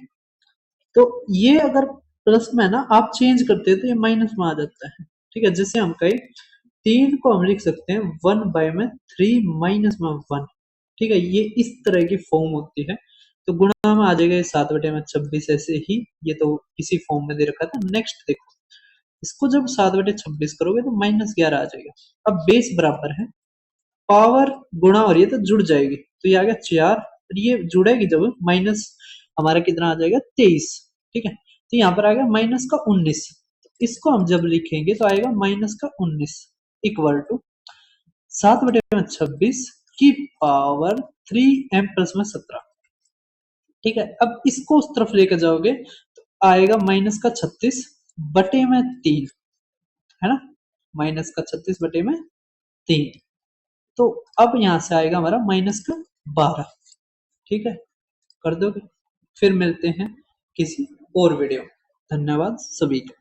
तो ये अगर प्लस में है ना आप चेंज करते हैं तो ये माइनस में आ जाता है, ठीक है। जैसे हम कहें 3 को हम लिख सकते हैं 1/3 माइनस में 1, ठीक है, ये इस तरह की फॉर्म होती है। तो गुणा में आ जाएगा ये 7/26, ऐसे ही, ये तो इसी फॉर्म में दे रखा था। नेक्स्ट देखो, इसको जब 7/26 करोगे तो -11 आ जाएगा। अब बेस बराबर है, पावर गुणा हो रही है तो जुड़ जाएगी, तो ये आ गया 4, और ये जुड़ेगी जब माइनस, हमारा कितना आ जाएगा 23, ठीक है। तो यहाँ पर आ गया -19, इसको हम जब लिखेंगे तो आएगा -19 इक्वल टू 7/26 की पावर 3m+17, ठीक है। अब इसको उस तरफ लेकर जाओगे तो आएगा -36/3, है ना, -36/3, तो अब यहां से आएगा हमारा -12, ठीक है, कर दोगे। फिर मिलते हैं किसी और वीडियो, धन्यवाद सभी का।